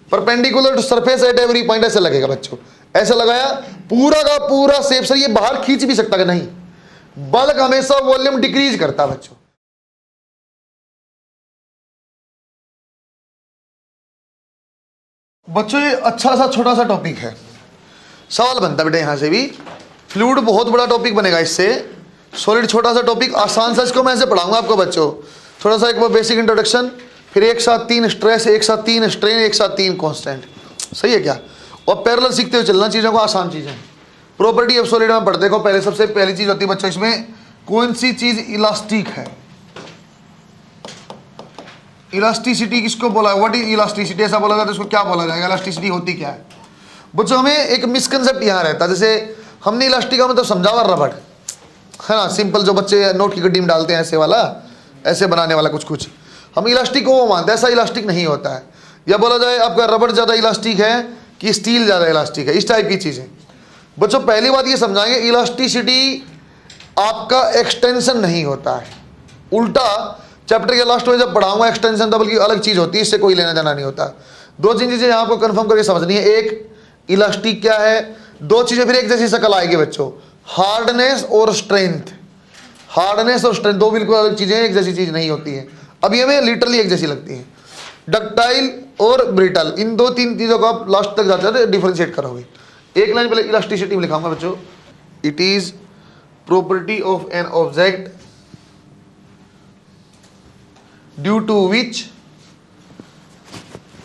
Perpendicular to surface at every point, ऐसे लगेगा बच्चों, ऐसे लगाया, पूरा का पूरा शेप सर ये बाहर खींच भी सकता है नहीं, बल्क हमेशा वॉल्यूम डिक्रीज करता है बच्चों। बच्चों ये अच्छा सा छोटा सा टॉपिक है, सवाल बनता बेटा यहां से भी, फ्लूइड बहुत बड़ा टॉपिक बनेगा इससे, सॉलिड छोटा सा टॉपिक आसान सा, इसको मैं ऐसे पढ़ाऊंगा आपको बच्चों, थोड़ा सा एक बार बेसिक इंट्रोडक्शन, फिर एक साथ 3 स्ट्रेस, एक साथ 3 स्ट्रेन, एक साथ 3 कांस्टेंट, सही है क्या, और पैरेलल सीखते हुए चलना चीज़ों को, आसान चीज़ें। प्रॉपर्टी ऑफ सॉलिड में पढ़ते देखो, पहले सबसे पहली चीज़ होती है बच्चों इसमें, कौन सी चीज़ इलास्टिक है, इलास्टिसिटी किसको बोला है, व्हाट इज इलास्टिसिटी, ऐसा बोला जाता है, इसको क्या बोला जाएगा, इलास्टिसिटी होती क्या है बच्चों। हमें एक मिसकंसेप्ट यहाँ रहता है, जैसे हमने इलास्टिक का मतलब समझा हुआ रबड़ है ना, सिंपल जो बच्चे नोट की गड्डी में डालते हैं ऐसे वाला, ऐसे बनाने वाला कुछ कुछ, हम इलास्टिक को वो मानते हैं, ऐसा इलास्टिक नहीं होता है। या बोला जाए आपका रबड़ ज़्यादा इलास्टिक है कि स्टील ज़्यादा इलास्टिक है, इस टाइप की चीज़ें। बच्चों पहली बात ये समझाएंगे, इलास्टिसिटी आपका एक्सटेंशन नहीं होता है, उल्टा चैप्टर के लास्ट में जब पढ़ाऊंगा एक्सटेंशन तो बल्कि अलग चीज़ होती है, इससे कोई लेना देना नहीं होता। 2-3 चीज़ें यहाँ आपको कन्फर्म करके समझनी है, एक इलास्टिक क्या है, 2 चीज़ें फिर एक जैसी शक्ल आएगी बच्चों, हार्डनेस और स्ट्रेंथ, हार्डनेस और स्ट्रेंथ 2 बिल्कुल अलग चीज़ें, एक जैसी चीज़ नहीं होती है, अभी हमें लिटरली एक जैसी लगती है। डक्टाइल और ब्रिटल, इन 2-3 चीज़ों को आप लास्ट तक जाते हैं डिफरेंशिएट करोगे। एक लाइन पहले इलास्टिसिटी में लिखाऊंगा बच्चों, it is property of an object due to which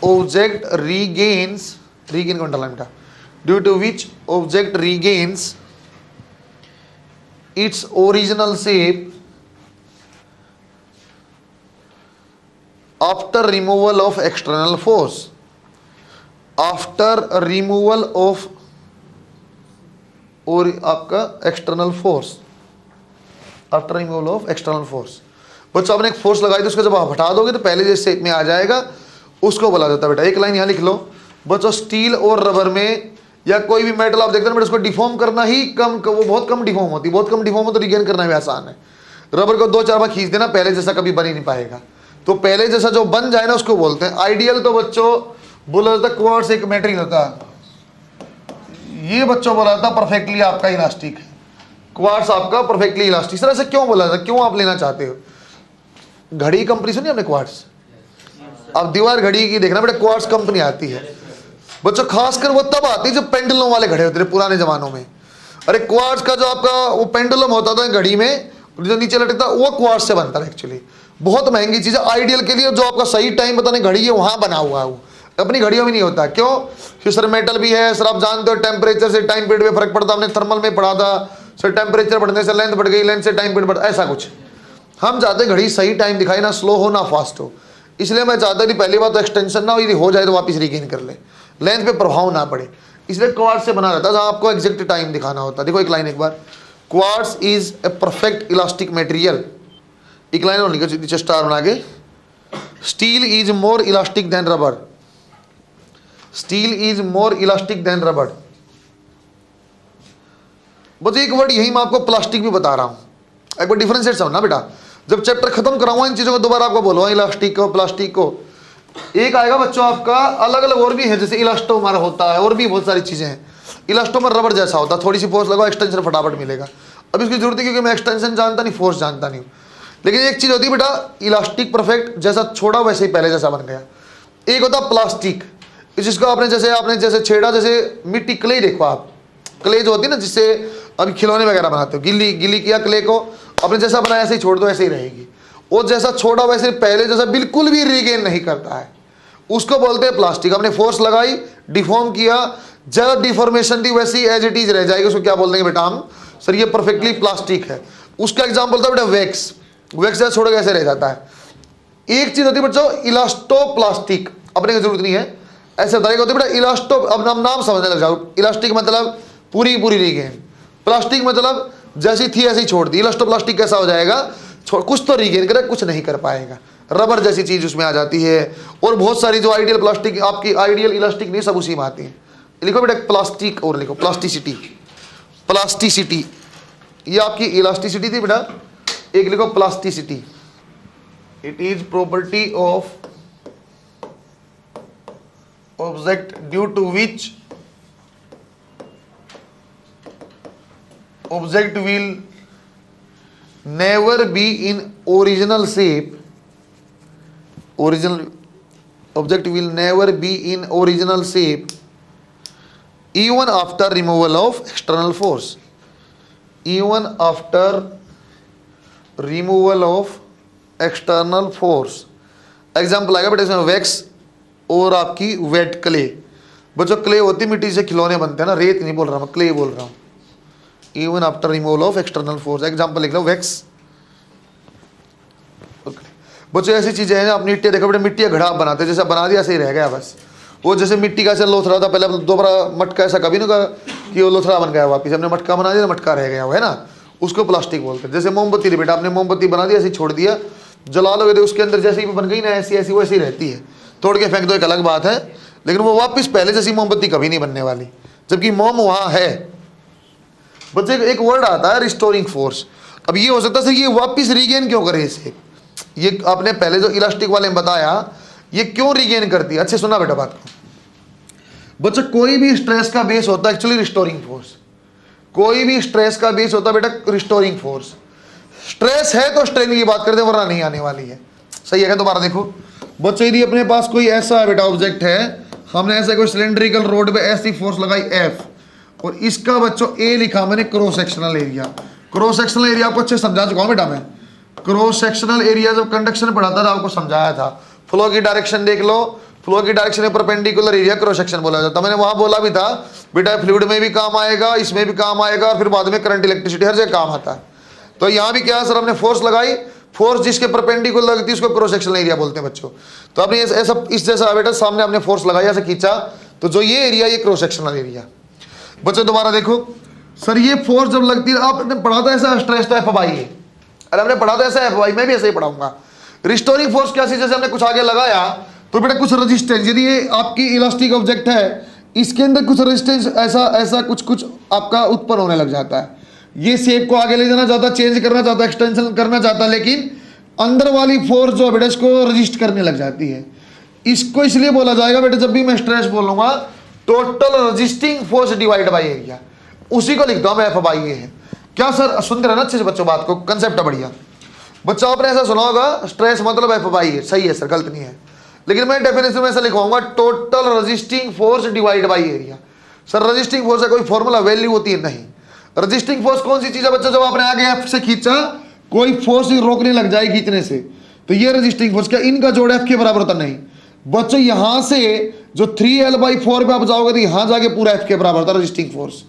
object regains, regain को अंडरलाइन बेटा, due to which object regains its original shape after removal of external force, after removal of और आपका external force, after removal of external force. बच्चों आपने एक force लगाई तो उसको जब आप हटा दोगे तो पहले जिस शेप में आ जाएगा उसको बोला जाता है बेटा। एक लाइन यहाँ लिख लो बच्चों, स्टील और रबर में या कोई भी मेटल आप देखते हैं बेटा, उसको डिफॉर्म करना ही कम, वो बहुत कम डिफॉर्म होती है, बहुत कम डिफॉर्म हो तो रिगेन करना भी आसान है। रबर को 2-4 बार खींच देना, पहले जैसा कभी बन ही नहीं पाएगा, तो पहले जैसा जो बन जाए ना उसको बोलते हैं आइडियल। तो बच्चों बोला जाता है क्वार्ट्ज एक मेटेरियल होता है, ये बच्चों बोला जाता परफेक्टली आपका इलास्टिक है, क्वार्ट्ज आपका परफेक्टली इलास्टिक। सर ऐसे क्यों बोला जाता, क्यों आप लेना चाहते हो? घड़ी कंपनी सुनी आपने क्वार्ट्ज, अब दीवार घड़ी की देखना बेटा, क्वार्ट्ज कंपनी आती है बच्चों, खासकर वो तब आती है जब पेंडुलम वाले घड़े होते थे पुराने जमानों में। अरे क्वार्ट्ज का जो आपका वो पेंडुलम होता था घड़ी में जो नीचे लटकता वो क्वार्ट्ज से बनता है एक्चुअली, बहुत महंगी चीज़ है आइडियल के लिए, जो आपका सही टाइम बताने घड़ी है वहाँ बना हुआ है, वो अपनी घड़ियों में नहीं होता। क्यों? कि सर मेटल भी है, सर आप जानते हो टेम्परेचर से टाइम पीरियड में फर्क पड़ता, हमने थर्मल में पढ़ा था सर, टेम्परेचर बढ़ने से लेंथ बढ़ गई, लेंथ से टाइम पीरियड बढ़ता, ऐसा कुछ। हम चाहते हैं घड़ी सही टाइम दिखाए, ना स्लो हो ना फास्ट हो, इसलिए मैं चाहता नहीं पहली बात तो एक्सटेंशन ना हो, यदि हो जाए तो वापस रिगेन कर ले, लेंथ पे प्रभाव ना पड़े, इसलिए क्वार्ट्ज से बना रहता है जहाँ आपको एग्जैक्ट टाइम दिखाना होता है। देखो एक लाइन एक बार, quartz is a perfect elastic material, एक लाइन और लिखो नीचे स्टार बना के, steel is more elastic than rubber, steel is more elastic than rubber. बस एक वर्ड यही मैं आपको प्लास्टिक भी बता रहा हूं, एक बार डिफरेंशिएट समझना बेटा, जब चैप्टर खत्म कराऊंगा इन चीजों को दोबारा आपको बोलूंगा, इलास्टिक को प्लास्टिक को। एक आएगा बच्चों आपका अलग अलग और भी है, जैसे इलास्टोमर होता है, और भी बहुत सारी चीजें हैं। इलास्टोमर रबर जैसा होता है, थोड़ी सी फोर्स लगाओ एक्सटेंशन फटाफट मिलेगा। अब इसकी जरूरत है क्योंकि मैं एक्सटेंशन जानता नहीं, फोर्स जानता नहीं हूँ, लेकिन एक चीज होती है बेटा, इलास्टिक परफेक्ट जैसा छोड़ा वैसे ही पहले जैसा बन गया। एक होता प्लास्टिक, जिसको आपने जैसे छेड़ा, जैसे मिट्टी क्ले देखो आप, क्ले जो होती है ना जिससे अभी खिलौने वगैरह बनाते हो, गिल्ली किया क्ले को, आपने जैसा बनाया ऐसे ही छोड़ दो, ऐसे ही रहेगी। और जैसा छोड़ा वैसे पहले जैसा बिल्कुल भी रिगेन नहीं करता है, उसको बोलते हैं प्लास्टिक। आपने फोर्स लगाई, डिफॉर्म किया, ज्यादा डिफॉर्मेशन दी, वैसी एज इट इज रह जाएगी, उसको क्या बोल देंगे बेटा हम, सर ये परफेक्टली प्लास्टिक है। उसका एग्जाम्पल था बेटा वैक्स, वैक्स जैसा छोड़ कैसे रह जाता है। एक चीज होती है बच्चों इलास्टोप्लास्टिक, अपने की जरूरत नहीं है, ऐसे बताइएगा होती है बेटा इलास्टो, अब नाम समझने लग जाओ। इलास्टिक मतलब पूरी रिगेन, प्लास्टिक मतलब जैसी थी ऐसी छोड़ दी। इलास्टोप्लास्टिक कैसा हो जाएगा, कुछ तो रिगेन करे, कुछ नहीं कर पाएगा, रबर जैसी चीज उसमें आ जाती है। और बहुत सारी जो आइडियल प्लास्टिक आपकी आइडियल इलास्टिक नहीं, सब उसी में आती है। लिखो बेटा प्लास्टिक और लिखो प्लास्टिसिटी, प्लास्टिसिटी ये आपकी इलास्टिसिटी थी बेटा, एक लिखो plasticity, it is property object due to which object will never be in original shape, original object will never be in original shape even after removal of external force, even after removal of external force। Example आएगा बेटा इसमें wax और आपकी wait clay. बच्चों clay होती मिट्टी से खिलौने बनते हैं ना, रेत नहीं बोल रहा मैं, क्ले बोल रहा हूँ। Even after removal of external force, example लिख लो वैक्स। बच्चों ऐसी चीजें हैं, आप मिट्टी देखो बेटा, मिट्टी का घड़ा बनाते, जैसा बना दिया सही रह गया बस। वो जैसे मिट्टी का ऐसा लोथड़ा था पहले, दोबारा मटका ऐसा कभी नहीं कहा कि वो लोथड़ा बन गया वापिस, हमने मटका बना दिया मटका रह गया वो, है ना, उसको प्लास्टिक बोलते हैं। जैसे मोमबत्ती थी बेटा, आपने मोमबत्ती बना दिया ऐसे छोड़ दिया, जला लोगे तो उसके अंदर जैसे ही बन गई ना ऐसी ऐसी वैसी रहती है, तोड़ के फेंक दो एक अलग बात है, लेकिन वो वापस पहले जैसी मोमबत्ती कभी नहीं बनने वाली, जबकि मोम वहाँ है। बच्चे एक वर्ड आता है रिस्टोरिंग फोर्स। अब ये हो सकता है ये वापस रीगेन क्यों करे इसे, ये आपने पहले जो इलास्टिक वाले में बताया ये क्यों रीगेन करती है। अच्छे सुना बेटा बात को बच्चों, कोई भी स्ट्रेस का बेस होता है एक्चुअली रिस्टोरिंग फोर्स, कोई भी स्ट्रेस का बेस होता है बेटा रिस्टोरिंग फोर्स। स्ट्रेस है तो स्ट्रेन की बात करते हैं, वरना नहीं आने वाली है। सही है क्या? दोबारा देखो बच्चों, यदि अपने पास कोई ऐसा बेटा ऑब्जेक्ट है, हमने ऐसे कोई सिलेंड्रिकल रोड पे ऐसी फोर्स लगाई एफ, और इसका बच्चों ए लिखा मैंने cross sectional area. Cross sectional area आपको अच्छे समझा चुका हूं बेटा मैं। क्रॉस सेक्शनल एरिया जब कंडक्शन पढ़ाता था आपको समझाया था। फ्लो की डायरेक्शन देख लो, फ्लो की डायरेक्शन में परपेंडिकुलर एरिया क्रॉस सेक्शन बोला जाता। मैंने वहां बोला भी था बेटा फ्लूइड में भी काम आएगा, इसमें भी काम आएगा, और फिर बाद में करंट इलेक्ट्रिसिटी हर जगह काम आता है। तो यहाँ भी क्या सर, हमने फोर्स लगाई, फोर्स जिसके परपेंडिकुलर लगती है उसको क्रॉस सेक्शनल एरिया बोलते हैं बच्चों। तो आपने ऐसा इस जैसा बेटा सामने आपने फोर्स लगाया, ऐसे खींचा, तो जो ये एरिया ये क्रॉस सेक्शनल एरिया। बच्चों दोबारा देखो सर, ये फोर्स जब लगती है, आपने पढ़ा था ऐसा स्ट्रेस तो एफ बाई है, अरे हमने पढ़ा था ऐसा एफ बाई, मैं भी ऐसे ही पढ़ाऊंगा। रिस्टोरिंग फोर्स क्या सी, जैसे हमने कुछ आगे लगाया तो बेटा कुछ रेजिस्टेंस, यदि ये आपकी इलास्टिक ऑब्जेक्ट है, इसके अंदर कुछ रेजिस्टेंस ऐसा ऐसा कुछ कुछ आपका उत्पन्न होने लग जाता है। ये शेप को आगे ले जाना चाहता, चेंज करना चाहता, एक्सटेंशन करना चाहता, लेकिन अंदर वाली फोर्स जो बेटा इसको रजिस्ट करने लग जाती है। इसको इसलिए बोला जाएगा बेटा, जब भी मैं स्ट्रेस बोलूंगा, total resisting force divide by area, उसी को लिखता हूं मैं एफ बाई ए है। क्या सर सुनते रहना अच्छे से बच्चों बात को, कंसेप्ट है बढ़िया। बच्चों आपने ऐसा सुना होगा स्ट्रेस मतलब एफ बाई ए, सही है सर, गलत नहीं है, लेकिन मैं डेफिनेशन में ऐसा लिखवाऊंगा total resisting force divide by area. Sir resisting force का कोई फॉर्मूला वैल्यू होती है? नहीं। रजिस्टिंग फोर्स कौन सी चीज है बच्चों, जब आपने आगे एफ से खींचा, कोई फोर्स रोकने लग जाए खींचने से, तो ये रजिस्टिंग फोर्स। क्या इनका जोड़ एफ के बराबर होता? नहीं बच्चों, यहां से जो 3L/4 पे आप जाओगे तो यहां जाके पूरा एफ के बराबर होता रजिस्टिंग फोर्स।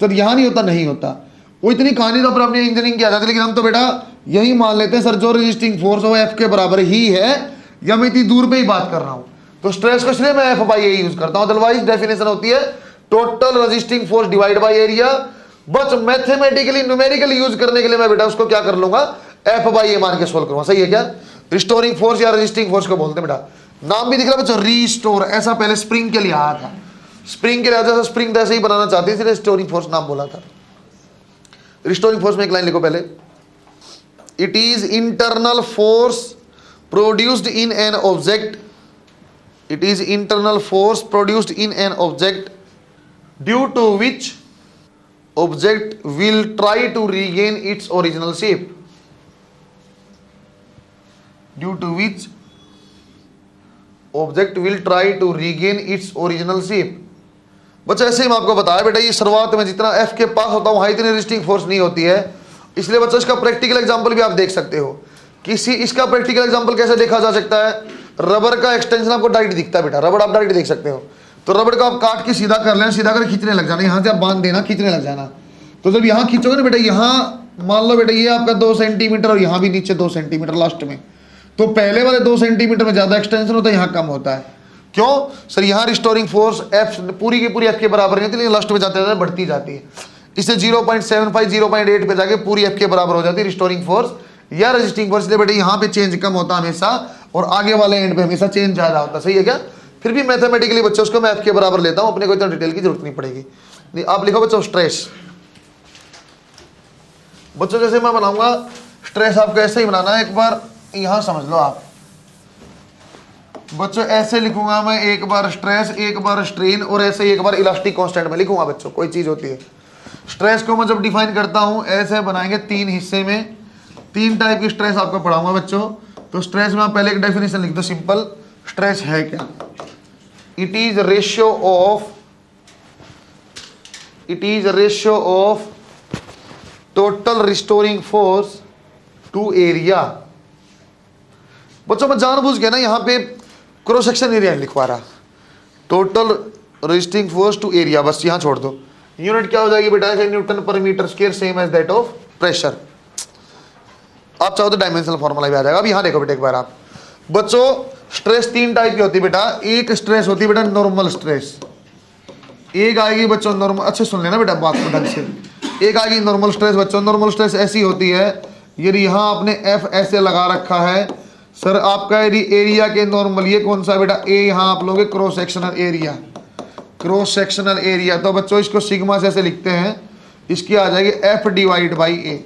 तो यहां नहीं होता, नहीं होता। वो इतनी कहानी तो पर अपनी इंजीनियरिंग की आ जाती, लेकिन हम तो बेटा यही मान लेते हैं सर, जो रजिस्टिंग फोर्स वो एफ के बराबर ही है, या मैं इतनी दूर पे ही बात कर रहा हूं। तो स्ट्रेस को इसलिए मैं एफ बाई ए यूज करता हूं, अदरवाइज डेफिनेशन होती है total resisting force divide by area. बस मैथमेटिकली न्यूमेरिकली यूज करने के लिए मैं बेटा उसको क्या कर लूंगा, एफ बाई ए मान के सोल्व करूंगा। सही है क्या? रिस्टोरिंग फोर्स या रजिस्टिंग फोर्स को बोलते हैं बेटा। नाम भी दिख रहा है बच्चों, रीस्टोर। ऐसा पहले स्प्रिंग के लिए आया था, स्प्रिंग के लिए जैसा स्प्रिंग ऐसे ही बनाना चाहते हैं, इसलिए रिस्टोरिंग फोर्स नाम बोला था। रिस्टोरिंग फोर्स में एक लाइन लिखो पहले, it is internal force produced in an object, it is internal force produced in an object due to which object will try to regain its original shape, due to which object will try to regain its original shape. बच्चा ऐसे ही मैं आपको बताया बेटा, ये शुरुआत में जितना एफ के पास होता है वहां इतनी रजिस्टिंग फोर्स नहीं होती है, इसलिए बच्चों इसका प्रैक्टिकल एग्जांपल भी आप देख सकते हो। किसी इसका प्रैक्टिकल एग्जांपल कैसे देखा जा सकता है, रबर का एक्सटेंशन आपको डायरेक्ट दिखता है बेटा, रबर आप डायरेक्ट देख सकते हो। तो रबर को आप काट के सीधा कर लेना, सीधा कर खींचने लग जाना, यहाँ से आप बांध देना, खींचने लग जाना। तो जब यहाँ खींचोगे ना बेटा, यहाँ मान लो बेटा ये आपका 2 सेंटीमीटर और यहाँ भी नीचे 2 सेंटीमीटर लास्ट में, तो पहले वाले 2 सेंटीमीटर में ज्यादा एक्सटेंशन होता है, यहाँ कम होता है। क्यों सर? यहाँ रिस्टोरिंग फोर्स एफ पूरी की पूरी एफ के बराबर नहीं होती, लेकिन लास्ट में जाते जाते बढ़ती जाती है। इससे 0.75 0.8 पे जाके पूरी एफ के बराबर हो जाती है रिस्टोरिंग फोर्स या रजिस्टिंग फोर्स। इसलिए बेटा यहाँ पे चेंज कम होता है हमेशा, और आगे वाले एंड पे हमेशा चेंज ज्यादा होता है। सही है क्या? फिर भी मैथमेटिकली बच्चों उसको मैं एफ के बराबर लेता हूँ, अपने को इतना डिटेल की जरूरत नहीं पड़ेगी। आप लिखो बच्चों स्ट्रेस। बच्चों जैसे मैं बनाऊंगा स्ट्रेस, आपको ऐसे ही बनाना है, एक बार यहां समझ लो आप। बच्चों ऐसे लिखूंगा मैं, एक बार स्ट्रेस, एक बार स्ट्रेन, और ऐसे एक बार इलास्टिक कांस्टेंट में लिखूंगा बच्चों। कोई चीज होती है, स्ट्रेस को मैं जब डिफाइन करता हूं ऐसे बनाएंगे 3 हिस्से में, 3 टाइप की स्ट्रेस आपको पढ़ाऊंगा बच्चों। तो स्ट्रेस में आप पहले एक डेफिनेशन लिख दो सिंपल, स्ट्रेस है क्या? It is ratio of total restoring force to area. बच्चों मैं जानबूझ के ना यहाँ पे क्रॉस सेक्शन एरिया लिखवा रहा, total resisting force to area, बस यहाँ छोड़ दो। यूनिट क्या हो जाएगी बेटा? न्यूटन पर metre square, same as that of pressure. आप चाहो तो डायमेंशनल फॉर्मूला भी आ जाएगा। अब यहाँ देखो बेटा एक बार आप बच्चों, स्ट्रेस 3 टाइप की होती है बेटा। एक स्ट्रेस होती है बेटा नॉर्मल स्ट्रेस, एक आएगी बच्चों नॉर्मल, अच्छे सुन लेना बेटा बात को ढंग से। एक आएगी नॉर्मल स्ट्रेस बच्चों। नॉर्मल स्ट्रेस ऐसी होती है, यदि यहाँ आपने एफ ऐसे लगा रखा है सर, आपका यदि एरिया के नॉर्मल, ये कौन सा बेटा? ए, यहाँ आप लोगे cross sectional area, cross sectional area. तो बच्चों इसको सिग्मा से ऐसे लिखते हैं, इसकी आ जाएगी F divide by A.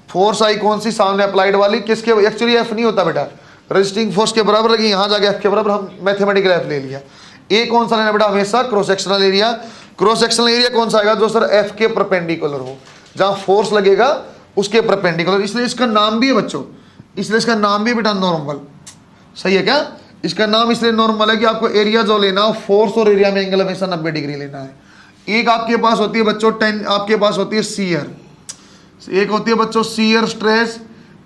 Force आई कौन सी? सामने अप्लाइड वाली। किसके? एक्चुअली एफ नहीं होता बेटा, रेजिस्टिंग फोर्स के बराबर लगी, यहाँ जाके एफ के बराबर, हम मैथमेटिकल एफ ले लिया। ए कौन सा लेना बेटा? हमेशा cross sectional area. Cross sectional area कौन सा आएगा? जो सर एफ के परपेंडिकुलर हो, जहां फोर्स लगेगा उसके परपेंडिकुलर। इसलिए इसका नाम भी है बच्चों, इसलिए इसका नाम भी बेटा नॉर्मल। सही है क्या? इसका नाम इसलिए नॉर्मल है कि आपको एरिया जो लेना हो, फोर्स और एरिया में एंगल हमेशा 90 डिग्री लेना है। एक आपके पास होती है बच्चों 10, आपके पास होती है सीयर, एक होती है बच्चों सीयर स्ट्रेस,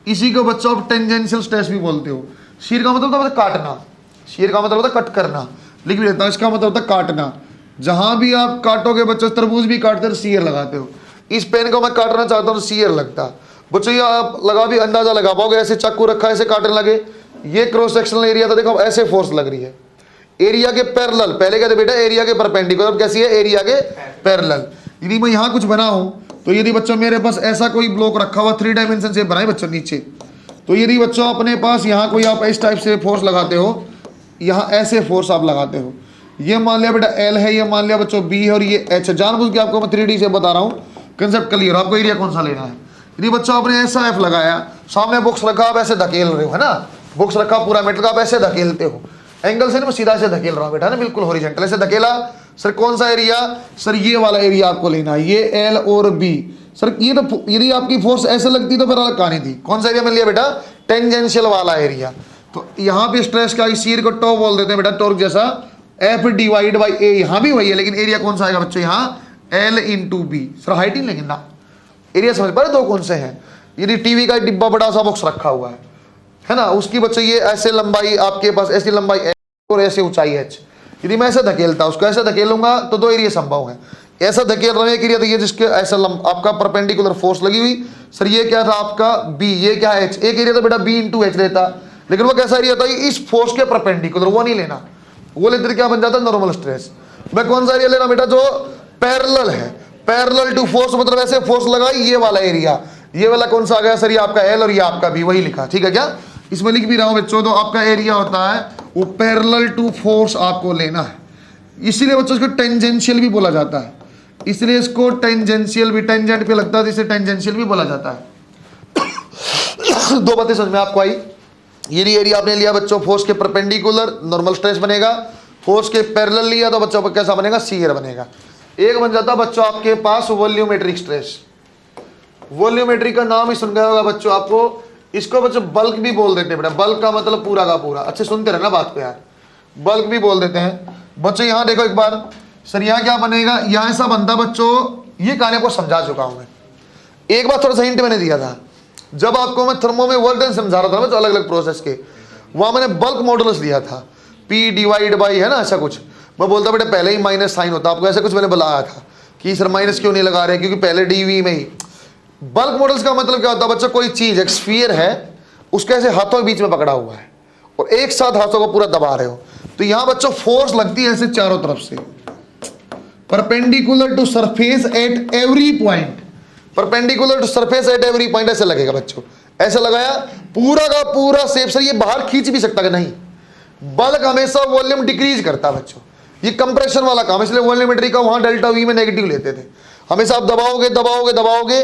इसी को बच्चों आप टेंजेंशियल स्ट्रेस भी बोलते हो। शीयर का मतलब होता है काटना, शीयर का मतलब होता है कट करना, लिख भी देता हूं, इसका मतलब होता है काटना। जहां भी आप काटोगे बच्चों, तरबूज भी काटते हो सीयर लगाते हो। इस पेन को मैं काटना चाहता हूं, सीयर लगता बच्चों। ये आप लगा भी अंदाजा लगा पाओगे, ऐसे चाकू रखा है ऐसे काटने लगे, ये क्रॉस सेक्शनल एरिया था, देखो ऐसे फोर्स लग रही है एरिया के पैरेलल। पहले कहते बेटा एरिया के परपेंडिकुलर, कैसी है? एरिया के पैरेलल। यदि मैं यहाँ कुछ बनाऊं, तो यदि बच्चों मेरे पास ऐसा कोई ब्लॉक रखा हुआ 3 डायमेंशन से बनाए बच्चों नीचे, तो यदि बच्चों अपने पास यहाँ कोई आप इस टाइप से फोर्स लगाते हो, यहाँ ऐसे फोर्स आप लगाते हो, ये मान लिया बेटा एल है, ये मान लिया बच्चों बी है, और ये एच है। जानबूझ के आपको मैं 3D से बता रहा हूँ, कंसेप्ट क्लियर। आपको एरिया कौन सा लेना है? यदि बच्चों आपने ऐसा एफ लगाया, सामने बॉक्स रखा, आप ऐसे धकेल रहे हो, है ना, बॉक्स रखा पूरा मेटल का, आप ऐसे धकेलते हो, एंगल से ना मैं सीधा से धकेल रहा हूँ बेटा ना, बिल्कुल हॉरिजॉन्टल ऐसे धकेला। सर कौन सा एरिया? सर ये वाला एरिया आपको लेना है, ये एल और बी। सर ये तो यदि आपकी फोर्स ऐसे लगती तो फिर अलग कहानी थी। कौन सा एरिया मिल लिया बेटा? टेंजेंशियल वाला एरिया। तो यहाँ पे स्ट्रेस का शीयर को टॉ बोल देते हैं बेटा, टॉर्क जैसा, एफ डिवाइड बाई ए। यहाँ भी वही है, लेकिन एरिया कौन सा आएगा बच्चों? यहाँ L into B. Sir height ही लेकिन ना, एरिया समझ पा रहे? 2 कौन से हैं? यदि टीवी का डिब्बा बड़ा सा बॉक्स रखा हुआ है ना, उसकी बच्चों ये ऐसे लंबाई आपके पास, ऐसी लंबाई एच और ऐसे ऊंचाई एच। यदि मैं ऐसे धकेलता, उसको ऐसे धकेलूंगा तो 2 एरिया संभव है। ऐसा धकेल रहा हूं, एक एरिया तो ये जिसके ऐसा आपका परपेंडिकुलर फोर्स लगी हुई, सर ये क्या था आपका बी, ये क्या है एच। एक एरिया तो बेटा बी इंटू एच लेता, लेकिन वो कैसा एरिया था? इस फोर्स के परपेंडिकुलर, वो नहीं लेना, वो लेते क्या बन जाता? Normal stress. मैं कौन सा एरिया लेना बेटा? जो पैरेलल है, पैरेलल टू फोर्स, मतलब ऐसे फोर्स लगाई, ये वाला एरिया। ये वाला कौन सा आ गया? सर ये आपका एल और ये आपका बी, वही लिखा। ठीक है क्या? इसमें लिख भी रहा हूं बच्चों, तो आपका एरिया होता है वो पैरेलल टू फोर्स आपको लेना है। इसीलिए बच्चों इसको टेंजेंशियल भी बोला जाता है, इसलिए इसको टेंजेंशियल भी, टेंजेंट पे लगता है, इसे टेंजेंशियल भी बोला जाता है। 2 बातें समझ में आपको आई? यदि एरिया आपने लिया बच्चों फोर्स के परपेंडिकुलर, नॉर्मल स्ट्रेस बनेगा। फोर्स के पैरेलल लिया तो बच्चों कैसा बनेगा? सीयर बनेगा। एक बन जाता बच्चों आपके पास वॉल्यूमेट्रिक स्ट्रेस। वॉल्यूमेट्रिक का नाम ही सुन गया होगा बच्चों आपको, इसको बच्चों बल्क भी बोल देते हैं बेटा। बल्क का मतलब पूरा का पूरा, अच्छे सुनते रहना बात को यार, बल्क भी बोल देते हैं बच्चों। यहाँ देखो एक बार, सर यहाँ क्या बनेगा? यहाँ ऐसा बनता बच्चों, ये कहानी आपको समझा चुका हूं मैं, एक बार थोड़ा सा हिंट मैंने दिया था जब आपको मैं थर्मो में वर्क डन समझा रहा था बच्चों, अलग अलग प्रोसेस के, वहां मैंने बल्क मॉडुलस दिया था, P डिवाइड बाई, है ना, ऐसा कुछ। मैं बोलता बेटा पहले ही माइनस साइन होता, आपको ऐसा कुछ मैंने बताया था कि सर माइनस क्यों नहीं लगा रहे, क्योंकि पहले डीवी में ही। बल्क मॉडल्स का मतलब क्या होता है बच्चों? कोई चीज एक स्फीयर है, उसके ऐसे हाथों के बीच में पकड़ा हुआ है और एक साथ हाथों को पूरा दबा रहे हो, तो यहां बच्चों फोर्स लगती है ऐसे चारों तरफ से, perpendicular to surface at every point, perpendicular to surface at every point ऐसे लगेगा बच्चों। ऐसे लगाया पूरा का पूरा शेप, सर ये बाहर खींच भी सकता है नहीं, बल्क हमेशा वॉल्यूम डिक्रीज करता है बच्चों, ये कंप्रेशन वाला काम, इसलिए वॉल्यूमेट्री का वहां डेल्टा वी में नेगेटिव लेते थे। हमेशा आप दबाओगे दबाओगे दबाओगे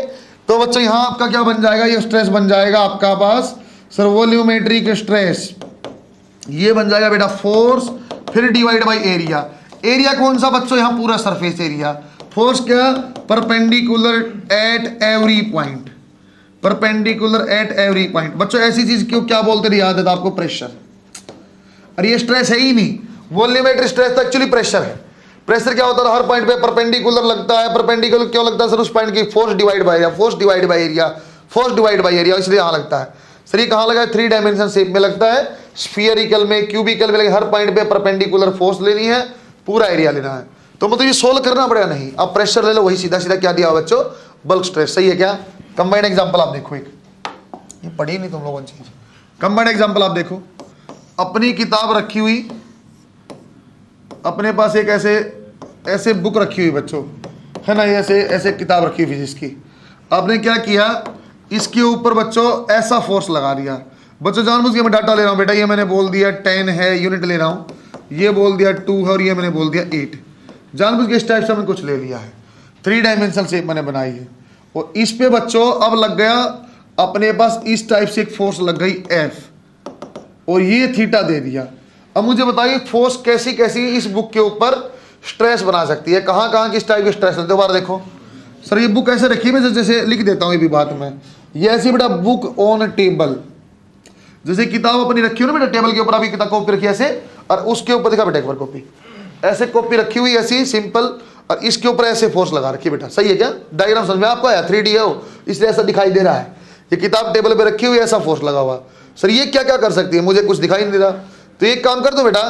तो बच्चों यहां आपका क्या बन जाएगा? ये स्ट्रेस बन जाएगा आपका पास सर वॉल्यूमेट्रिक स्ट्रेस, ये बन जाएगा बेटा फोर्स, फिर डिवाइड बाई एरिया। एरिया कौन सा बच्चों, यहाँ पूरा सरफेस एरिया। फोर्स क्या, perpendicular eight every point, perpendicular eight every point. बच्चों ऐसी चीज क्यों क्या बोलते थे, याद है तो आपको, प्रेशर। अरे ये स्ट्रेस है ही नहीं, वॉल्यूमेट्रिक स्ट्रेस तो एक्चुअली प्रेशर है। प्रेशर क्या होता है, हर पॉइंट पे परपेंडिकुलर लगता है। परपेंडिकुलर क्यों लगता है सर, उस पॉइंट की force divide by area, force divide by area, force divide by area, इसलिए यहाँ लगता है। सर ये कहाँ लगा है, 3 डायमेंशन शेप में लगता है, स्फीयरिकल में, क्यूबिकल में लगे। हर पॉइंट पे परपेंडिकुलर फोर्स लेनी है, पूरा एरिया लेना है। तो मतलब ये सोल्व करना पड़ेगा नहीं, अब प्रेशर ले लो, वही सीधा सीधा क्या दिया बच्चों, बल्क स्ट्रेस। सही है क्या। कंबाइंड एग्जांपल आप देखो, एक ये पढ़ी नहीं तुम लोगों ने चीज। कंबाइंड एग्जांपल आप देखो, अपनी किताब रखी हुई, अपने पास एक ऐसे बुक रखी हुई बच्चों, है ना, ये ऐसे किताब रखी हुई फिजिक्स की। आपने क्या किया, इसके ऊपर बच्चों ऐसा फोर्स लगा दिया। बच्चों जानबूझ के मैं डाटा ले रहा हूँ बेटा, ये मैंने बोल दिया 10 है, यूनिट ले रहा हूँ, ये बोल दिया 2 है, और ये मैंने बोल दिया 8। जानबूझ के इस टाइप से मैंने कुछ ले लिया है, 3 डायमेंशनल शेप मैंने बनाई है। और इस पे बच्चों अब लग गया अपने पास इस टाइप से एक फोर्स लग गई F, और ये थीटा दे दिया। अब मुझे बताइए फोर्स कैसी कैसी इस बुक के ऊपर स्ट्रेस बना सकती है, कहाँ कहाँ किस टाइप की स्ट्रेस लेते हो। बार देखो सर, ये बुक ऐसे रखी है, मैं जैसे लिख देता हूँ ये भी बात में, ये ऐसी बेटा बुक ऑन टेबल, जैसे किताब अपनी रखी हो ना बेटा टेबल के ऊपर, अभी किताब कॉपी रखी है ऐसे, और उसके ऊपर देखा बेटा एक बार कॉपी, ऐसे कॉपी रखी हुई ऐसी सिंपल, और इसके ऊपर ऐसे फोर्स लगा रखी बेटा। सही है क्या, डायग्राम समझ में आपको आया, 3D है वो, इसलिए ऐसा दिखाई दे रहा है। ये किताब टेबल पे रखी हुई, ऐसा फोर्स लगा हुआ। सर ये क्या क्या कर सकती है, मुझे कुछ दिखाई नहीं दे रहा। तो एक काम कर दो बेटा,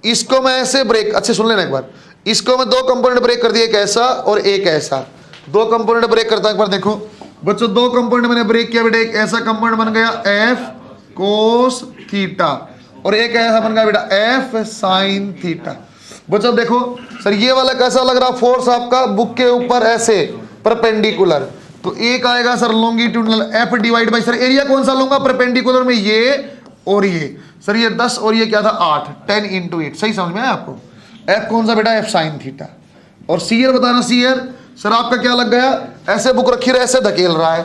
इसको मैं ऐसे ब्रेक, अच्छे सुन लेना एक बार, इसको मैं 2 कंपोनेंट ब्रेक कर दिया, एक ऐसा और एक ऐसा। 2 कंपोनेंट ब्रेक करता हूं, एक बार देखो बच्चों, 2 कंपोनेंट मैंने ब्रेक किया बेटा। एक ऐसा कंपोनेंट बन गया F कोस थीटा, और एक ऐसा बन गया बेटा F साइन थीटा। बच्चों देखो सर, ये वाला कैसा लग रहा फोर्स आपका, बुक के ऊपर ऐसे परपेंडिकुलर। तो एक आएगा sir longitudinal F divide by, sir area कौन सा लूंगा, परपेंडिकुलर में ये और ये। सर ये 10 और ये क्या था 8, 10 × 8। सही समझ में आया आपको। F कौन सा बेटा, F साइन थीटा। और सीयर बताना, सीयर सर आपका क्या लग गया, ऐसे बुक रखी रहे, ऐसे धकेल रहा है,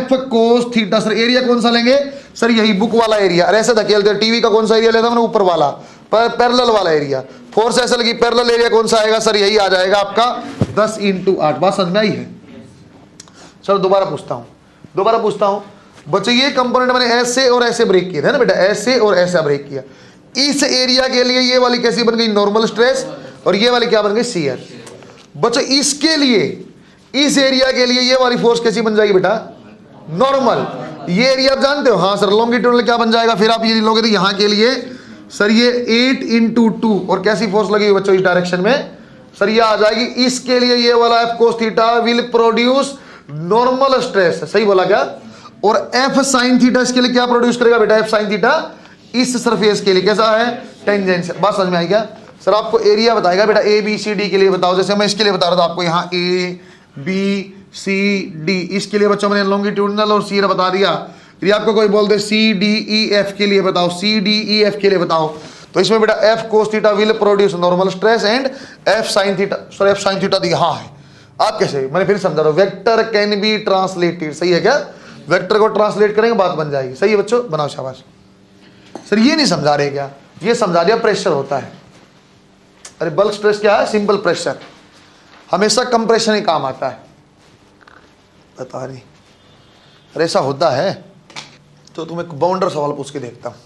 F cos theta. Sir area कौन सा लेंगे, सर यही बुक वाला एरिया, और ऐसे धकेलते। टीवी का कौन सा एरिया लेता मैंने, ऊपर वाला पैरेलल वाला एरिया। फोर्स ऐसे लगी, पैरेलल एरिया कौन सा आएगा, सर यही आ जाएगा आपका 10 × 8। बात समझ में आई है। सर दोबारा पूछता हूं बच्चों, ये कंपोनेंट मैंने ऐसे और ऐसे ब्रेक किए थे ना बेटा, ऐसे और ऐसा ब्रेक किया। इस एरिया के लिए ये वाली कैसी बन गई, नॉर्मल स्ट्रेस, और ये वाली क्या बन गई, शियर। बच्चों इसके लिए, इस एरिया के लिए ये वाली फोर्स कैसी बन जाएगी बेटा, नॉर्मल। ये एरिया आप जानते हो, हाँ सर लॉन्गिट्यूडनल क्या बन जाएगा, फिर आप ये लोगे तो यहाँ के लिए सर ये 8 × 2, और कैसी फोर्स लगी हुई बच्चों इस डायरेक्शन में, सर ये आ जाएगी। इसके लिए ये वाला F cos theta will produce normal stress, सही बोला क्या। और F साइन थीटा इसके लिए क्या प्रोड्यूस करेगा बेटा, F साइन थीटा इस सरफेस के लिए कैसा है, टेंजेंशियल। बात समझ में आई क्या। सर आपको एरिया बताएगा बेटा ABCD के लिए बताओ, जैसे मैं इसके लिए बता रहा था आपको, यहाँ ABCD, इसके लिए बच्चों मैंने लॉन्गिट्यूडनल और सीयर बता दिया। यदि आपको कोई बोल दे CDEF के लिए बताओ, CDEF के लिए बताओ, तो इसमें बेटा F cos theta will produce normal stress and F sine theta. Sir F sine theta यहाँ है, आप कैसे, मैंने फिर समझा रहा हूँ, वेक्टर कैन बी ट्रांसलेटेड। सही है क्या, वेक्टर को ट्रांसलेट करेंगे बात बन जाएगी। सही है बच्चों, बनाओ शाबाश। सर ये नहीं समझा रहे क्या, ये समझा दिया प्रेशर होता है। अरे बल्क स्ट्रेस क्या है, सिंपल प्रेशर, हमेशा कंप्रेशन ही काम आता है। बता नहीं, अरे ऐसा होता है तो तुम्हें बाउंडर सवाल पूछ के देखता हूँ,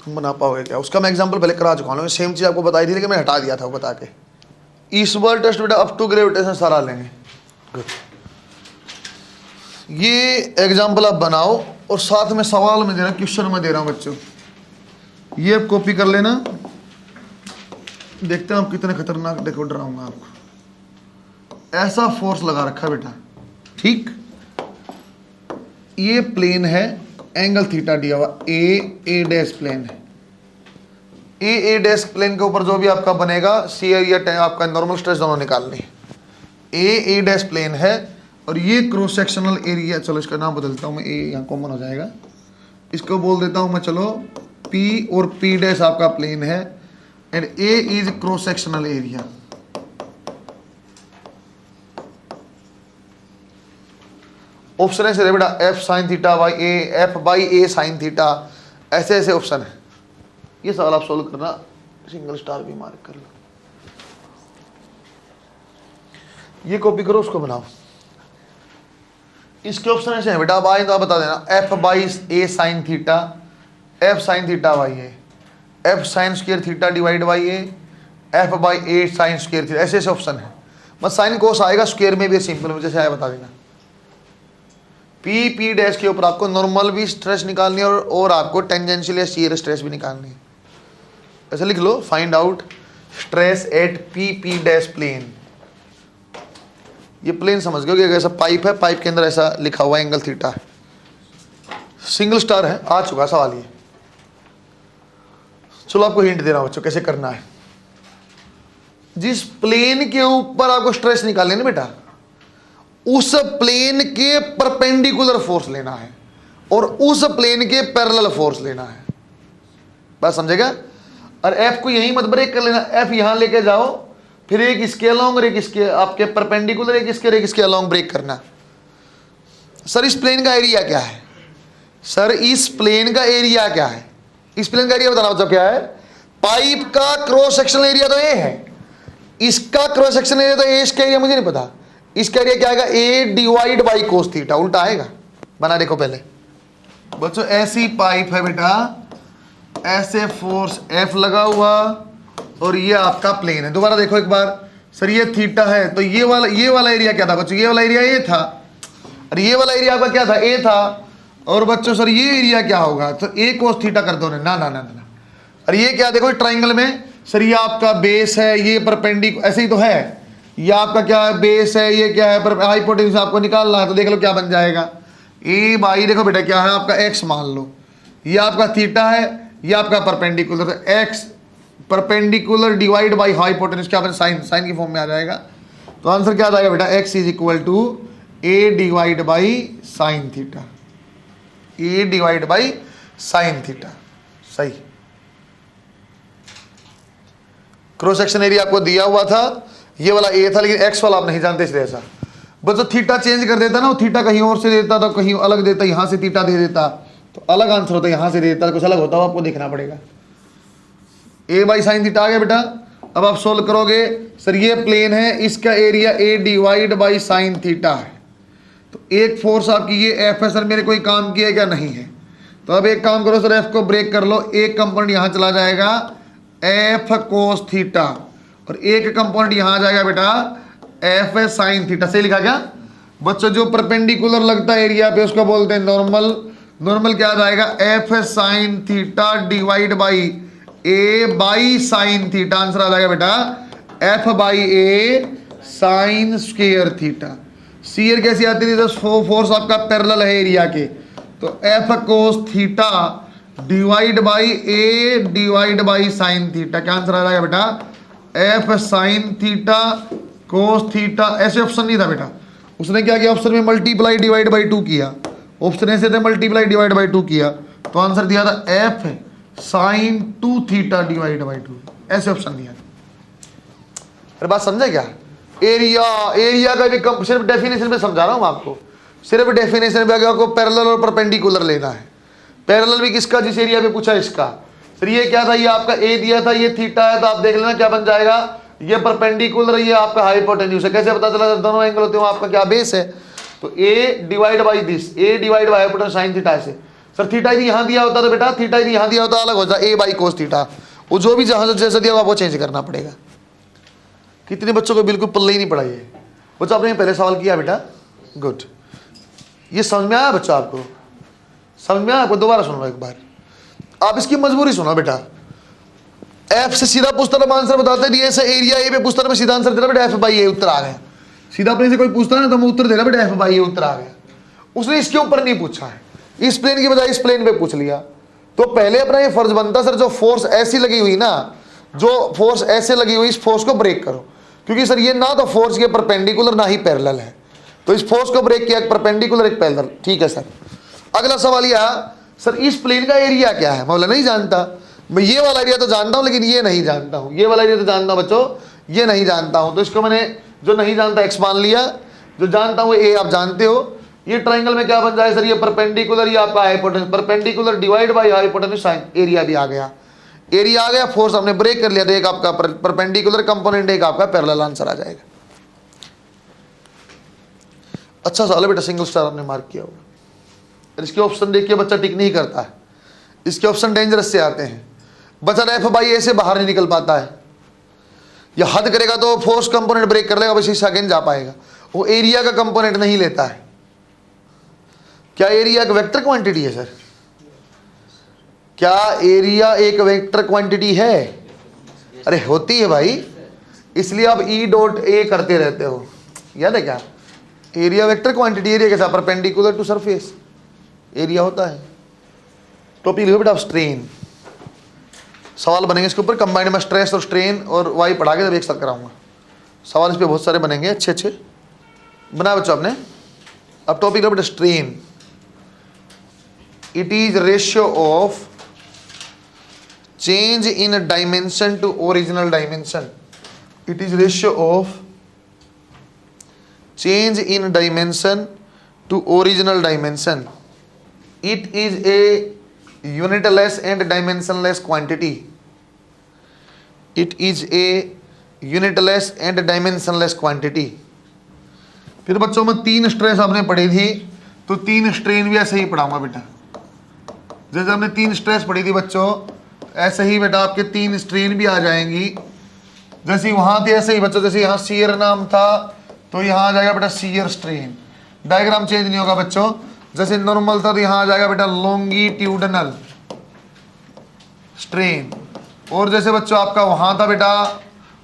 तुम बना पाओगे क्या। उसका मैं एग्जांपल पहले करा चुका हूँ, सेम चीज़ आपको बताई थी लेकिन मैं हटा दिया था वो बता के। ईसबर्ग टेस्ट बेटा अप टू ग्रेविटेशन सारा लेंगे। गुड, ये एग्जांपल आप बनाओ और साथ में सवाल में दे रहा हूँ, क्वेश्चन में दे रहा हूँ बच्चों, ये आप कॉपी कर लेना। देखते हैं आप कितने खतरनाक, देखो डराऊंगा आपको। ऐसा फोर्स लगा रखा बेटा, ठीक, ये प्लेन है, एंगल थीटा दिया हुआ, ए डैश प्लेन है, ए डैश प्लेन के ऊपर जो भी आपका बनेगा शियर या आपका नॉर्मल स्ट्रेस दोनों निकालनी है। ए डैश प्लेन है और ये क्रॉस सेक्शनल एरिया, चलो इसका नाम बदलता हूँ मैं, ए यहाँ कॉमन हो जाएगा, इसको बोल देता हूँ मैं चलो पी, और पी डैश आपका प्लेन है, and A is cross sectional area. Option ऐसे बेटा F sine theta by A, F by A sign theta, ऐसे ऐसे ऑप्शन है। ये सवाल आप सोल्व करना, सिंगल स्टार भी मार्क कर लो, ये कॉपी करो, उसको बनाओ। इसके ऑप्शन ऐसे हैं बेटा, अब आए तो आप बता देना, F by A sine theta, F sine theta by A, F sine square theta divide by A, F by A sine square theta, ऐसे ऐसे ऑप्शन है। बस साइन कोस आएगा, स्क्वायर में भी सिंपल में जैसे आया बता देना। पी डैश के ऊपर आपको नॉर्मल भी स्ट्रेस निकालनी है और आपको टेंजेंशियल या शियर स्ट्रेस भी निकालनी है। ऐसे लिख लो, find out stress at P dash plane. ये प्लेन समझ गए कि ऐसा पाइप है, पाइप के अंदर ऐसा लिखा हुआ एंगल थीटा है, सिंगल स्टार है, आ चुका सवाल ये। चलो आपको हिंट दे रहा हूं बच्चों कैसे करना है। जिस प्लेन के ऊपर आपको स्ट्रेस निकालनी है ना बेटा, उस प्लेन के परपेंडिकुलर फोर्स लेना है और उस प्लेन के पैरेलल फोर्स लेना है। बात समझेगा? और एफ को यहीं मत ब्रेक कर लेना, एफ यहां लेके जाओ, फिर एक इसके अलोंग और एक इसके आपके परपेंडिकुलर, एक इसके अलोंग ब्रेक करना। सर इस प्लेन का एरिया क्या है? सर इस प्लेन का एरिया क्या है? इस प्लेन का एरिया बताना बच्चों क्या है? पाइप का क्रॉस सेक्शनल एरिया तो ए है, इसका क्रॉस सेक्शनल एरिया तो ए, इसका एरिया मुझे नहीं पता। इसका एरिया क्या आएगा? ए डिवाइड बाई कोस थीटा, उल्टा आएगा। बना देखो पहले बच्चों, ऐसी पाइप है बेटा, ऐसे फोर्स एफ लगा हुआ और ये आपका प्लेन है। दोबारा देखो एक बार, सर ये थीटा है तो ये वाला एरिया क्या था बच्चों? ये वाला एरिया ए था, और ये वाला एरिया आपका क्या था? ए था। और बच्चों सर ये एरिया क्या होगा? तो ए कोस थीटा कर दो ना ना ना ना। और ये क्या देखो ट्राइंगल में, सर ये आपका बेस है, ये परपेंडिकुलर, ऐसे ही तो है, ये आपका क्या है? बेस है, ये क्या है? हाइपोटेन्यूज आपको निकालना है, तो देख लो क्या बन जाएगा। ए बाई देखो बेटा क्या है आपका? एक्स मान लो, ये आपका थीटा है, ये आपका परपेंडिकुलर, तो x perpendicular divide by hypotenuse क्या बन? साइन, साइन की फॉर्म में आ जाएगा। तो आंसर क्या आ जाएगा बेटा? X is equal to a divide by sine theta, a divide by sine theta. सही। क्रॉस सेक्शन एरिया आपको दिया हुआ था, ये वाला ए था, लेकिन एक्स वाला आप नहीं जानते इसलिए ऐसा। बस जो थीटा चेंज कर देता ना, वो थीटा कहीं और से देता तो कहीं अलग देता, यहां से थीटा दे देता तो अलग आंसर होता, यहां से दे देता कुछ अलग होता, आपको देखना पड़ेगा। ए बाई साइन थीटा आ गया बेटा। अब आप सोल्व करोगे, सर ये प्लेन है, इसका area A divide by sine theta है, तो एक फोर्स आपकी ये एफ है। सर मेरे कोई काम किया क्या? नहीं है। तो अब एक काम करो सर, एफ को ब्रेक कर लो, एक कंपोनेंट यहां चला जाएगा एफ कोस थीटा, और एक कंपोनेंट यहां आ जाएगा बेटा एफ साइन थीटा। सही लिखा क्या बच्चों? जो परपेंडिकुलर लगता है एरिया पे उसको बोलते हैं नॉर्मल। नॉर्मल क्या आ जाएगा? F sine theta divide by A by sine theta. Answer आ जाएगा बेटा F by A sine square theta. Shear कैसी आती है? फोर्स आपका पैरेलल है एरिया के, तो F cos theta divide by A divide by sine theta. क्या आंसर आ जाएगा बेटा? F sine theta cos theta. ऐसे ऑप्शन नहीं था बेटा, उसने क्या किया? ऑप्शन में मल्टीप्लाई डिवाइड बाई 2 किया, ऑप्शन ऐसे थे मल्टीप्लाई डिवाइड बाई 2 किया, तो आंसर दिया था F sine 2 theta divide by 2। ऐसे ऑप्शन दिया। अरे बात समझे क्या? एरिया का भी सिर्फ डेफिनेशन में समझा रहा हूं आपको, सिर्फ डेफिनेशन में आपको पैरेलल और परपेंडिकुलर लेना है। पैरेलल भी किसका? जिस एरिया पे पूछा इसका। फिर ये क्या था? ये आपका ए दिया था, ये थीटा है, तो आप देख लेना क्या बन जाएगा? ये परपेंडिकुलर, ये आपका हाइपोटेन्यूज है। कैसे पता चला? दोनों एंगल होते हैं, आपका क्या बेस है, तो A divide by this, A divide by hypotenuse sine theta. ऐसे सर थीटा यदि यहां दिया होता तो बेटा थीटा यदि यहां दिया होता अलग हो जाए, ए बाई कोस थीटा। वो जो भी जहां जैसा दिया वो चेंज करना पड़ेगा। कितने बच्चों को बिल्कुल पल्ले ही नहीं पड़ा ये? बच्चों आपने पहले सवाल किया बेटा, गुड। ये समझ में आया बच्चों? आपको समझ में आया? आपको दोबारा सुन लो एक बार, आप इसकी मजबूरी सुनो बेटा। एफ से सीधा पूछता था आंसर बताते दिए से, एरिया ए पे पूछता था, मैं सीधा आंसर दे रहा बेटा एफ बाई ए, उत्तर आ गया। सीधा अपने से कोई पूछता ना तो मैं उत्तर दे रहा बेटा एफ बाई ए, उत्तर आ गया। उसने इसके ऊपर नहीं पूछा है, इस प्लेन की बजाय इस प्लेन पे पूछ लिया। तो पहले अपना ये फर्ज बनता सर, जो फोर्स ऐसी लगी हुई ना, जो फोर्स ऐसे लगी हुई, इस फोर्स को ब्रेक करो, क्योंकि सर ये ना तो फोर्स के परपेंडिकुलर ना ही पैरेलल है, तो इस फोर्स को ब्रेक किया, एक परपेंडिकुलर एक पैरेलल। ठीक है सर। अगला सवाल यह, सर इस प्लेन का एरिया क्या है? मैं बोला नहीं जानता। मैं ये वाला एरिया तो जानता हूं, लेकिन ये नहीं जानता हूं। ये वाला एरिया तो जानता हूं बच्चों, ये नहीं जानता हूं। तो इसको मैंने जो नहीं जानता एक्स मान लिया, जो जानता हूं ए आप जानते हो। ये ट्राइंगल में क्या बन जाए सर? ये परपेंडिकुलर, ये आपका hypotenuse, perpendicular divide by hypotenuse sine, area भी आ गया। एरिया आ गया, फोर्स हमने ब्रेक कर लिया, तो एक आपका परपेंडिकुलर कंपोनेंट, एक आपका पैरेलल, आंसर आ जाएगा। अच्छा सवाल है बेटा, सिंगल स्टार आपने मार्क किया होगा। इसके ऑप्शन देखिए बच्चा टिक नहीं करता है, इसके ऑप्शन डेंजरस से आते हैं। बच्चा एफ बाई ए से बाहर नहीं निकल पाता है, या हद करेगा तो फोर्स कंपोनेंट ब्रेक कर लेगा, बस इस सेकंड जा पाएगा। वो एरिया का कंपोनेंट नहीं लेता है। क्या एरिया एक वेक्टर क्वांटिटी है सर? क्या एरिया एक वेक्टर क्वांटिटी है? अरे होती है भाई, इसलिए आप ई डॉट ए करते रहते हो, याद है क्या? एरिया वेक्टर क्वांटिटी, एरिया के साथ परपेंडिकुलर टू सरफेस एरिया होता है। टॉपिक लिखो बेटा स्ट्रेन, सवाल बनेंगे इसके ऊपर, कंबाइंड में स्ट्रेस और स्ट्रेन और वाई पढ़ा के जब एक साथ कराऊंगा सवाल, इस पे बहुत सारे बनेंगे, अच्छे अच्छे बना बच्चों आपने। अब टॉपिक लिखो बेटा strain, it is ratio of change in dimension to original dimension. It is ratio of change in dimension to original dimension. It is a unitless and dimensionless quantity. It is a unitless and dimensionless quantity. फिर बच्चों में 3 stress आपने पढ़ी थी, तो 3 strain भी ऐसे ही पढ़ाऊंगा बेटा। जैसे हमने 3 स्ट्रेस पढ़ी थी बच्चों, ऐसे ही बेटा आपके 3 स्ट्रेन भी आ जाएंगी। जैसे वहां थी ऐसे ही बच्चों, जैसे यहाँ शियर नाम था तो यहाँ आ जाएगा बेटा शियर स्ट्रेन, डायग्राम चेंज नहीं होगा बच्चों। जैसे नॉर्मल था तो यहाँ आ जाएगा बेटा लॉन्गिट्यूडनल स्ट्रेन। और जैसे बच्चों आपका वहां था बेटा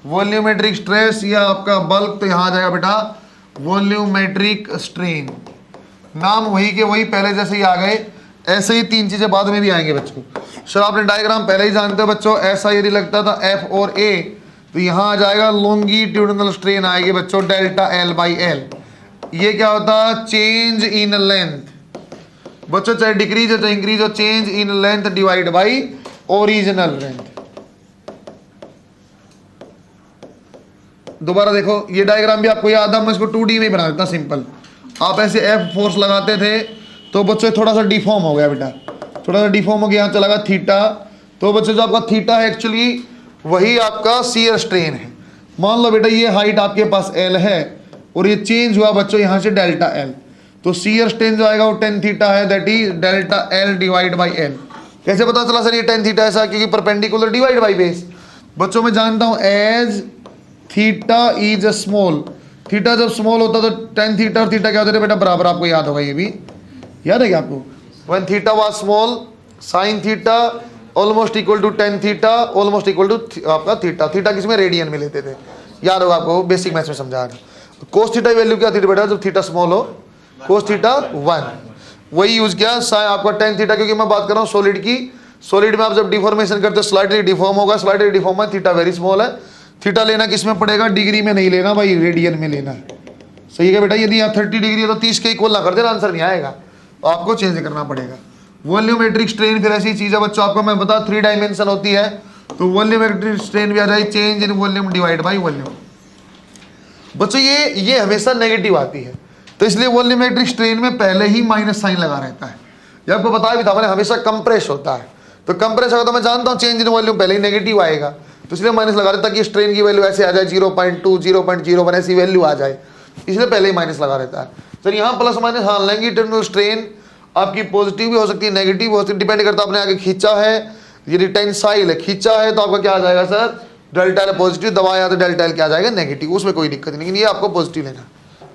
वॉल्यूमेट्रिक स्ट्रेस या आपका बल्क, तो यहाँ आ जाएगा बेटा वॉल्यूमेट्रिक स्ट्रेन। नाम वही के वही पहले जैसे ही आ गए, ऐसे ही 3 चीजें बाद में भी आएंगे बच्चों। सर आपने डायग्राम पहले ही जानते हो बच्चों, ऐसा यदि लगता था एफ और ए, तो यहाँ आ जाएगा लॉन्गिट्यूडनल स्ट्रेन आएगी बच्चों डेल्टा एल बाई एल। ये क्या होता है? चेंज इन लेंथ बच्चों, चाहे डिक्रीज हो चाहे इंक्रीज हो, change in length divide by original length. दोबारा देखो, ये डायग्राम भी आपको याद है, मैं इसको 2D में बना देता सिंपल। आप ऐसे एफ फोर्स लगाते थे तो बच्चों थोड़ा सा डिफॉर्म हो गया बेटा, थोड़ा सा डिफॉर्म हो गया, यहाँ चला गया थीटा। तो बच्चों जो आपका थीटा है एक्चुअली वही आपका शियर स्ट्रेन है। मान लो बेटा ये हाइट आपके पास एल है और ये चेंज हुआ बच्चों यहाँ से डेल्टा एल, तो शियर स्ट्रेन जो आएगा वो टेन थीटा है, that is delta L divide by L. कैसे पता चला सर ये टेन थीटा ऐसा? क्योंकि परपेंडिकुलर डिवाइड बाई बेस। बच्चों मैं जानता हूँ as theta is small, theta जब स्मॉल होता तो टेन थीटा और थीटा क्या होते थे बेटा बराबर, आपको याद होगा, ये भी याद है क्या आपको? When theta was small sine theta almost equal to tan theta almost equal to आपका थीटा। थीटा किसमें? रेडियन में लेते थे, याद होगा आपको, बेसिक मैथ्स में समझा रहा। कोस थीटा वैल्यू क्या थी बेटा जब थीटा स्मॉल हो? कोस थीटा 1, वही यूज किया। साइन आपका टेन थीटा, क्योंकि मैं बात कर रहा हूँ सॉलिड की। सॉलिड में आप जब डिफॉर्मेशन करते हो स्लाइटली डिफॉर्म होगा, स्लाइटली डिफॉर्म है, थीटा वेरी स्मॉल है। थीटा लेना किस में पड़ेगा? डिग्री में नहीं लेना भाई, रेडियन में लेना है। सही है बेटा, यदि यहाँ 30 डिग्री है तो 30 के इक्वल ना कर देना, आंसर नहीं आएगा, तो आपको चेंज करना पड़ेगा। वॉल्यूमेट्रिक स्ट्रेन फिर ऐसी चीज है बच्चों, आपको मैं बता 3 डायमेंशन होती है, तो वॉल्यूमेट्रिक स्ट्रेन भी आ जाए change in volume divide by volume. बच्चों ये हमेशा नेगेटिव आती है, तो इसलिए वॉल्यूमेट्रिक स्ट्रेन में पहले ही माइनस साइन लगा रहता है। ये आपको बताया भी था मैंने, हमेशा कंप्रेस होता है, तो कंप्रेस होगा तो मैं जानता हूँ चेंज इन वॉल्यूम पहले ही नेगेटिव आएगा, तो इसलिए माइनस लगा रहता है कि स्ट्रेन की वैल्यू ऐसे आ जाए 0.2 0.01 ऐसी वैल्यू आ जाए, इसलिए पहले ही माइनस लगा रहता है। सर यहाँ प्लस माइनस, हाँ लॉन्गिट्यूडिनल स्ट्रेन आपकी पॉजिटिव भी हो सकती है नेगेटिव भी हो सकती है, डिपेंड करता है आपने आगे खींचा है, यदि टेंसाइल है खींचा है तो आपका क्या आ जाएगा सर? डेल्टा एल पॉजिटिव, दबाया तो डेल्टा एल क्या आ जाएगा? नेगेटिव। उसमें कोई दिक्कत नहीं, लेकिन ये आपको पॉजिटिव लेना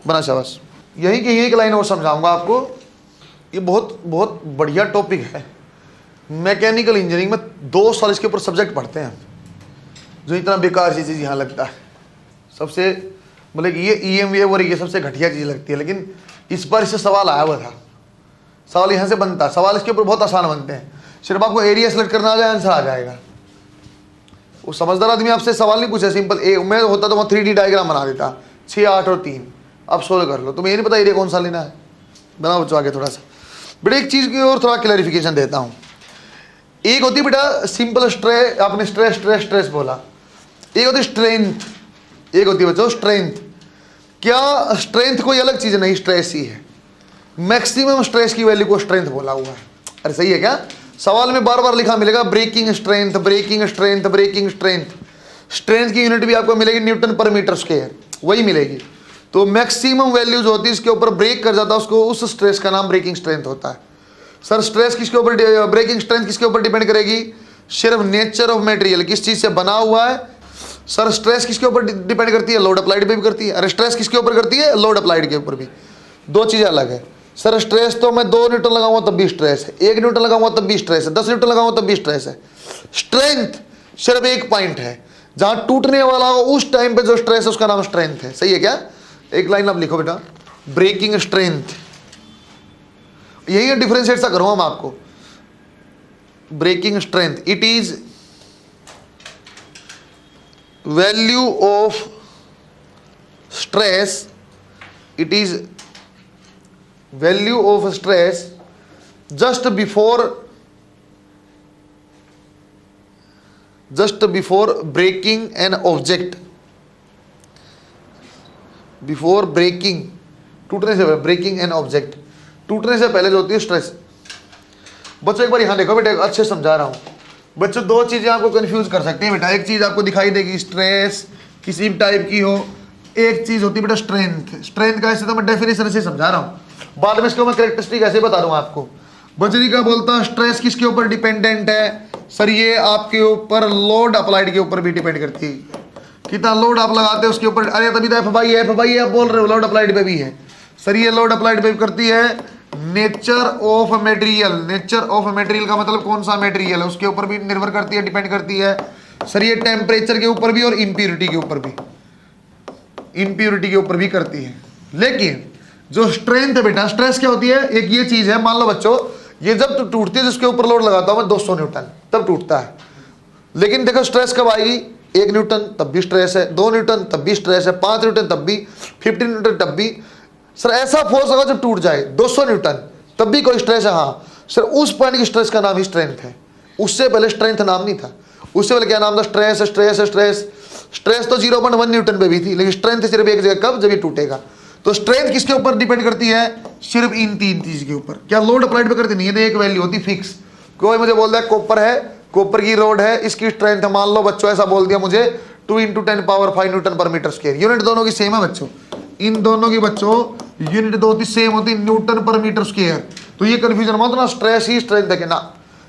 बना। शाबाश। यही की एक लाइन और समझाऊंगा आपको, ये बहुत बहुत बढ़िया टॉपिक है। मैकेनिकल इंजीनियरिंग में 2 साल इसके ऊपर सब्जेक्ट पढ़ते हैं, जो इतना बेकार सी चीज़ यहाँ लगता है सबसे, मतलब ये EMV और ये सबसे घटिया चीज़ लगती है, लेकिन इस बार इससे सवाल आया हुआ था, सवाल यहाँ से बनता है, सवाल इसके ऊपर बहुत आसान बनते हैं, सिर्फ आपको एरिया सेलेक्ट करना आ जाए आंसर आ जाएगा। वो समझदार आदमी आपसे सवाल नहीं पूछे, सिंपल मैं होता तो वहाँ 3D डायग्राम बना देता, 6, 8 और 3, अब सोल्व कर लो। तुम्हें ये नहीं पता एरिया कौन सा लेना है, बनाओ बच्चों आगे थोड़ा सा। बेटा एक चीज़ की और थोड़ा क्लैरिफिकेशन देता हूँ। एक होती बेटा सिंपल स्ट्रेस, आपने स्ट्रेस स्ट्रेस स्ट्रेस बोला, एक होती स्ट्रेंथ, एक होती बच्चों स्ट्रेंथ। क्या स्ट्रेंथ कोई अलग चीज़ नहीं, स्ट्रेस ही है। मैक्सिमम स्ट्रेस की वैल्यू को स्ट्रेंथ बोला हुआ है। अरे सही है क्या? सवाल में बार बार लिखा मिलेगा breaking strength, breaking strength, breaking strength. Strength की यूनिट भी आपको मिलेगी न्यूटन पर मीटर स्क्वायर, वही मिलेगी। तो मैक्सिमम वैल्यूज होती है इसके ऊपर ब्रेक कर जाता है उसको, उस स्ट्रेस का नाम ब्रेकिंग स्ट्रेंथ होता है। सर स्ट्रेस किसके ऊपर, ब्रेकिंग स्ट्रेंथ किसके ऊपर डिपेंड करेगी? सिर्फ नेचर ऑफ मटेरियल, किस चीज से बना हुआ है। सर स्ट्रेस किसके ऊपर डिपेंड करती है? लोड अप्लाइड पे भी करती है। अरे स्ट्रेस किसके ऊपर करती है? लोड अप्लाइड के ऊपर भी। दो चीजें अलग है। सर स्ट्रेस तो मैं 2 न्यूटन लगाऊंगा तब भी स्ट्रेस है, 1 न्यूटन लगाऊंगा तब भी स्ट्रेस है, 10 न्यूटन लगाऊंगा तब भी स्ट्रेस है। स्ट्रेंथ सिर्फ एक पॉइंट है, जहां टूटने वाला हो उस टाइम पे जो स्ट्रेस है उसका नाम स्ट्रेंथ है। सही है क्या? एक लाइन आप लिखो बेटा, ब्रेकिंग स्ट्रेंथ। यही डिफरेंशिएट सा करूंगा मैं आपको। Breaking strength, it is value of stress, it is value of stress just before breaking an object, before breaking, टूटने से पहले, ब्रेकिंग एन ऑब्जेक्ट, टूटने से पहले जो होती है स्ट्रेस। बच्चों एक बार यहां देखो बेटा, अच्छे समझा रहा हूं बच्चों। दो चीजें आपको कंफ्यूज कर सकती हैं बेटा। एक चीज आपको दिखाई देगी स्ट्रेस किसी भी टाइप की हो, एक चीज होती है बेटा स्ट्रेंथ। स्ट्रेंथ का ऐसे तो मैं डेफिनेशन से समझा रहा हूं, बाद में इसको मैं कैरेक्टरिस्टिक ऐसे बता दूंगा आपको। बजरी का बोलता स्ट्रेस किसके ऊपर डिपेंडेंट है? सर ये आपके ऊपर लोड अप्लाइड के ऊपर भी डिपेंड करती है, कितना लोड आप लगाते हैं उसके ऊपर। अरे तभी तो एफ बाई आप बोल रहे हो, लोड अप्लाइड पे भी है। सर ये लोड अप्लाइड पे भी करती है। Nature of material, nature of material का मतलब कौन सा मटेरियल है उसके ऊपर भी निर्भर करती है, डिपेंड करती है। सर ये टेम्परेचर के ऊपर भी और इम्प्योरिटी के ऊपर भी, इम्प्योरिटी के ऊपर भी करती है। लेकिन जो स्ट्रेंथ है बेटा, स्ट्रेस क्या होती है? एक ये चीज है, मान लो बच्चों ये जब टूटती है जिसके ऊपर लोड लगाता हूं मैं 200 न्यूटन तब टूटता है। लेकिन देखो स्ट्रेस कब आएगी? 1 न्यूटन तब भी स्ट्रेस है, 2 न्यूटन तब भी स्ट्रेस है, 5 न्यूटन तब भी, 15 न्यूटन तब भी। सर ऐसा फोर्स होगा जब टूट जाए 200 न्यूटन तब भी कोई स्ट्रेस है। हाँ सर, उस पॉइंट की स्ट्रेस का नाम ही स्ट्रेंथ है। उससे पहले स्ट्रेंथ नाम नहीं था, उससे पहले क्या नाम था? स्ट्रेस। स्ट्रेस स्ट्रेस स्ट्रेस तो 0.1 न्यूटन पे भी थी, लेकिन स्ट्रेंथ सिर्फ एक जगह, कब? जब ये टूटेगा। तो स्ट्रेंथ किसके ऊपर डिपेंड करती है? सिर्फ इन 3 चीज के ऊपर। क्या लोड अप्लाइड पे करती नहीं है? एक वैल्यू होती फिक्स। कोई मुझे बोल रहा है कॉपर है, कॉपर की रोड है, इसकी स्ट्रेंथ मान लो बच्चों ऐसा बोल दिया मुझे 2 × 10⁵ न्यूटन पर मीटर स्क्वायर। यूनिट दोनों की सेम है बच्चों, इन दोनों की बच्चों यूनिट दो सेम होती है, न्यूटन पर मीटर स्क्वायर। तो ये कंफ्यूजन मत ना, स्ट्रेस ही स्ट्रेंथ है कि ना।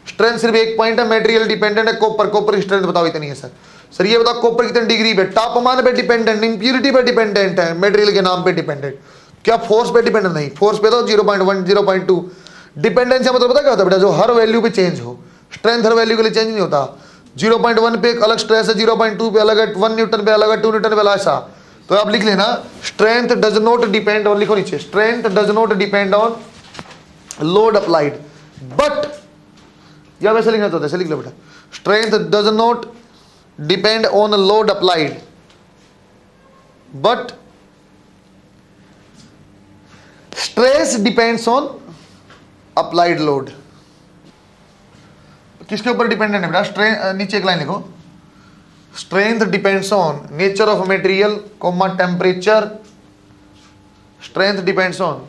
स्ट्रेंथ सिर्फ एक पॉइंट है, मटेरियल डिपेंडेंट है। कॉपर की स्ट्रेंथ बताओ इतनी है सर। सर ये बताओ कॉपर कितनी डिग्री पे, तापमान पे डिपेंडेंट, इंप्योरिटी पे डिपेंडेंट है, मटेरियल के नाम पे डिपेंडेंट। क्या फोर्स पे डिपेंडेंट नहीं? फोर्स पे तो 0.1 0.2 डिपेंडेंस मतलब पता क्या होता है बेटा? जो हर वैल्यू पे चेंज हो। स्ट्रेंथ हर वैल्यू के लिए चेंज नहीं होता। 0.1 पे एक अलग स्ट्रेस है, 0.2 पे अलग है, 1 न्यूटन पे अलग है, 2 न्यूटन पे अलग। ऐसा तो आप लिख लेना, strength does not depend on, लिखो नीचे, strength does not depend on load applied but, या वैसे लिखना चाहते ऐसे लिख लो बेटा, strength does not depend on load applied but stress depends on applied load. किसके ऊपर डिपेंडेंट है बेटा? स्ट्रेंथ, नीचे एक लाइन लिखो, strength depends on nature of material comma temperature. Strength depends on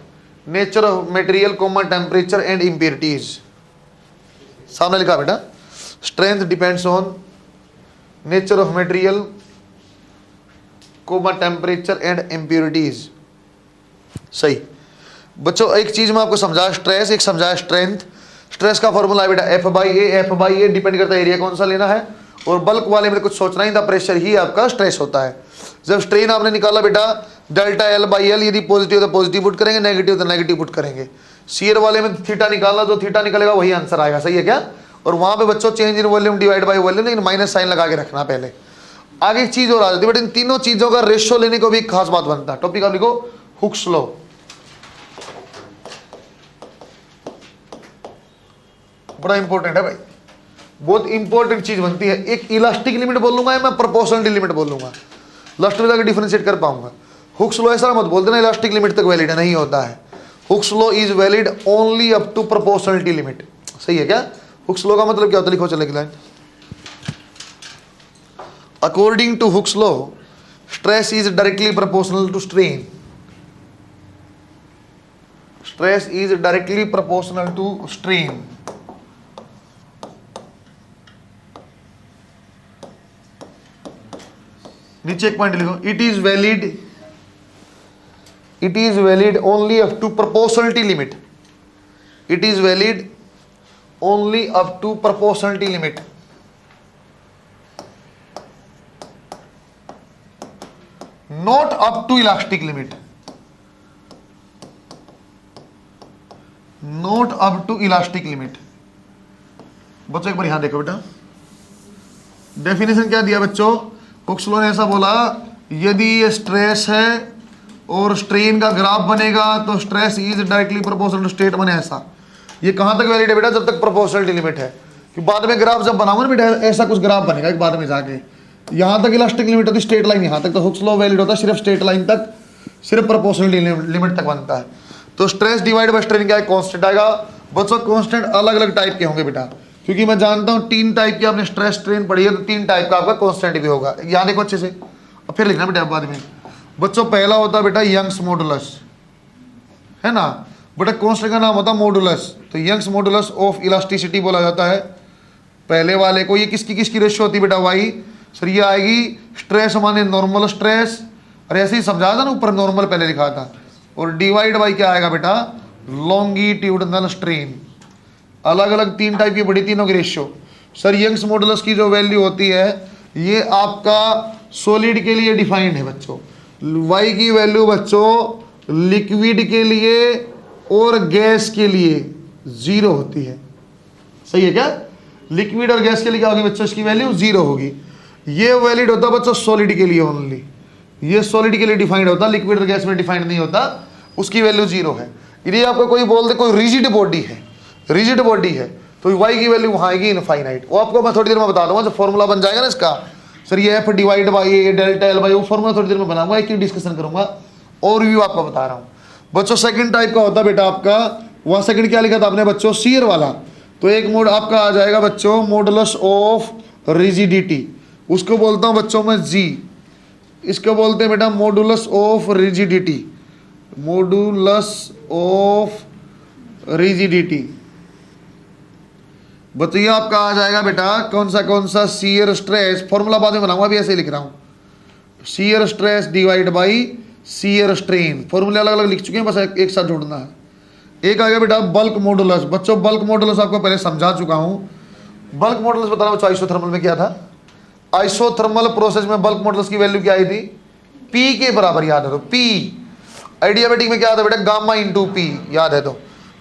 nature of material comma temperature and impurities. सामने लिखा बेटा, strength depends on nature of material comma temperature and impurities. सही बच्चों, एक चीज मैं आपको समझाया स्ट्रेस, एक समझाया स्ट्रेंथ। स्ट्रेस का फॉर्मूला है बेटा F/A डिपेंड करता है एरिया कौन सा लेना है, और बल्क वाले में कुछ सोचना ही था, प्रेशर ही आपका स्ट्रेस होता है। जब स्ट्रेन आपने निकाला बेटा ΔL/L, यदि पॉजिटिव तो पॉजिटिव पुट करेंगे, नेगेटिव तो नेगेटिव पुट करेंगे। शियर वाले में थीटा निकालना, जो थीटा निकलेगा वही आंसर आएगा। सही है क्या? और वहां पे बच्चों change in volume divide by volume, लेकिन माइनस साइन लगा के रखना पहले। आगे एक चीज और आ जाती है बेटा, इन तीनों चीजों का रेशियो लेने को भी एक खास बात बनता है। टॉपिक आप लिखो, हुक्स लॉ। बड़ा इंपॉर्टेंट है भाई, बहुत इंपॉर्टेंट चीज बनती है। एक इलास्टिक लिमिट बोलूंगा या मैं प्रोपोर्शनल लिमिट बोलूंगा, लास्ट में जाकर डिफरेंशिएट कर पाऊंगा। हुक्स लॉ ऐसा मत बोल देना इलास्टिक लिमिट तक वैलिड है, नहीं होता है। Hooke's law is valid only up to proportionality limit. सही है क्या? हुक्स लॉ का मतलब क्या होता है? लिखो चले line, according to Hooke's law stress is directly proportional to strain. Stress is directly proportional to strain. नीचे एक पॉइंट लिखो, it is valid only up to proportionality limit. It is valid only up to proportionality limit. Not up to elastic limit. Not up to elastic limit. बच्चों एक बार यहां देखो बेटा, definition क्या दिया बच्चों, हुक्स लॉ ने ऐसा बोला, यदि ये स्ट्रेस है और स्ट्रेन का ग्राफ बनेगा तो stress is directly proportional to state बने। ऐसा ये कहां तक वैलिड है बेटा, जब तक प्रोपोर्शनलिटी लिमिट है। कि बाद में ग्राफ जब बनाऊंगा ना बेटा, ऐसा कुछ ग्राफ बनेगा एक बाद में जाके, यहां तक इलास्टिक लिमिट होती, स्ट्रेट लाइन यहां तक, तो हुक्स लॉ वैलिड होता है सिर्फ स्ट्रेट लाइन तक, सिर्फ प्रोपोर्शनलिटी लिमिट तक बनता है। तो स्ट्रेस डिवाइड बाय स्ट्रेन क्या है, कांस्टेंट आएगा। बच्चों कांस्टेंट अलग अलग टाइप के होंगे बेटा, क्योंकि मैं जानता हूं 3 टाइप की आपने स्ट्रेस स्ट्रेन पढ़ी है, तो 3 टाइप का आपका कांस्टेंट भी होगा। याद देखो अच्छे से, अब फिर लिखना बेटा बाद में। बच्चों पहला होता है बेटा यंग्स मॉडुलस, है ना बेटा, कांस्टेंट का नाम होता है मॉडुलस। तो यंग्स मॉडुलस ऑफ इलास्टिसिटी बोला जाता है पहले वाले को। ये किसकी किसकी रेशियो होती है बेटा, वाई। सर ये आएगी स्ट्रेस माने नॉर्मल स्ट्रेस, और ऐसे ही समझाया था ना ऊपर, नॉर्मल पहले लिखा था, और डिवाइड बाई क्या आएगा बेटा, लॉन्गिट्यूडनल स्ट्रेन। अलग अलग 3 टाइप की बड़ी, तीनों की रेशियो। सर यंग्स मॉडुलस की जो वैल्यू होती है, ये आपका सॉलिड के लिए डिफाइंड है बच्चों। वाई की वैल्यू बच्चों लिक्विड के लिए और गैस के लिए 0 होती है। सही है क्या, लिक्विड और गैस के लिए क्या होगी बच्चों, इसकी वैल्यू 0 होगी। ये वैलिड होता है बच्चों सॉलिड के लिए ओनली, ये सॉलिड के लिए डिफाइंड होता, लिक्विड और गैस में डिफाइंड नहीं होता, उसकी वैल्यू 0 है। यदि आपको कोई बोल दे कोई रिजिड बॉडी है, रिजिड बॉडी है, तो वाई की वैल्यू वहां आएगी इनफाइनाइट। वो आपको मैं थोड़ी देर में बता दूंगा, जब फॉर्मूला बन जाएगा ना इसका, सर ये F divide by A delta L by, वो फॉर्मूला थोड़ी देर में बनाऊंगा, एक ही डिस्कशन करूंगा, और व्यू आपको बता रहा हूं बच्चों। सेकंड टाइप का होता है बेटा आपका, वहां सेकंड क्या लिखा था आपने बच्चों, शियर वाला। तो एक मोड आपका आ जाएगा बच्चों मॉडुलस ऑफ रिजिडिटी, उसको बोलता हूं बच्चों मैं जी। इसको बोलते हैं बेटा modulus of rigidity, modulus of rigidity. बच्चों ये आपका आ जाएगा बेटा कौन सा शियर स्ट्रेस, फॉर्मूला बाद में बनाऊंगा, अभी ऐसे ही लिख रहा हूं, shear stress divide by shear strain. फॉर्मूले अलग अलग लिख चुके हैं, बस एक साथ जोड़ना है। एक आ गया बेटा बल्क मॉडुलस। बच्चों बल्क मॉडुलस आपको पहले समझा चुका हूं। बल्क मॉडुलस बताना बच्चों, आइसोथर्मल में क्या था, आइसोथर्मल प्रोसेस में बल्क मॉडुलस की वैल्यू क्या आई थी, पी के बराबर, याद है तो पी। एडियाबेटिक में क्या था बेटा, गामा इंटू पी, याद है तो।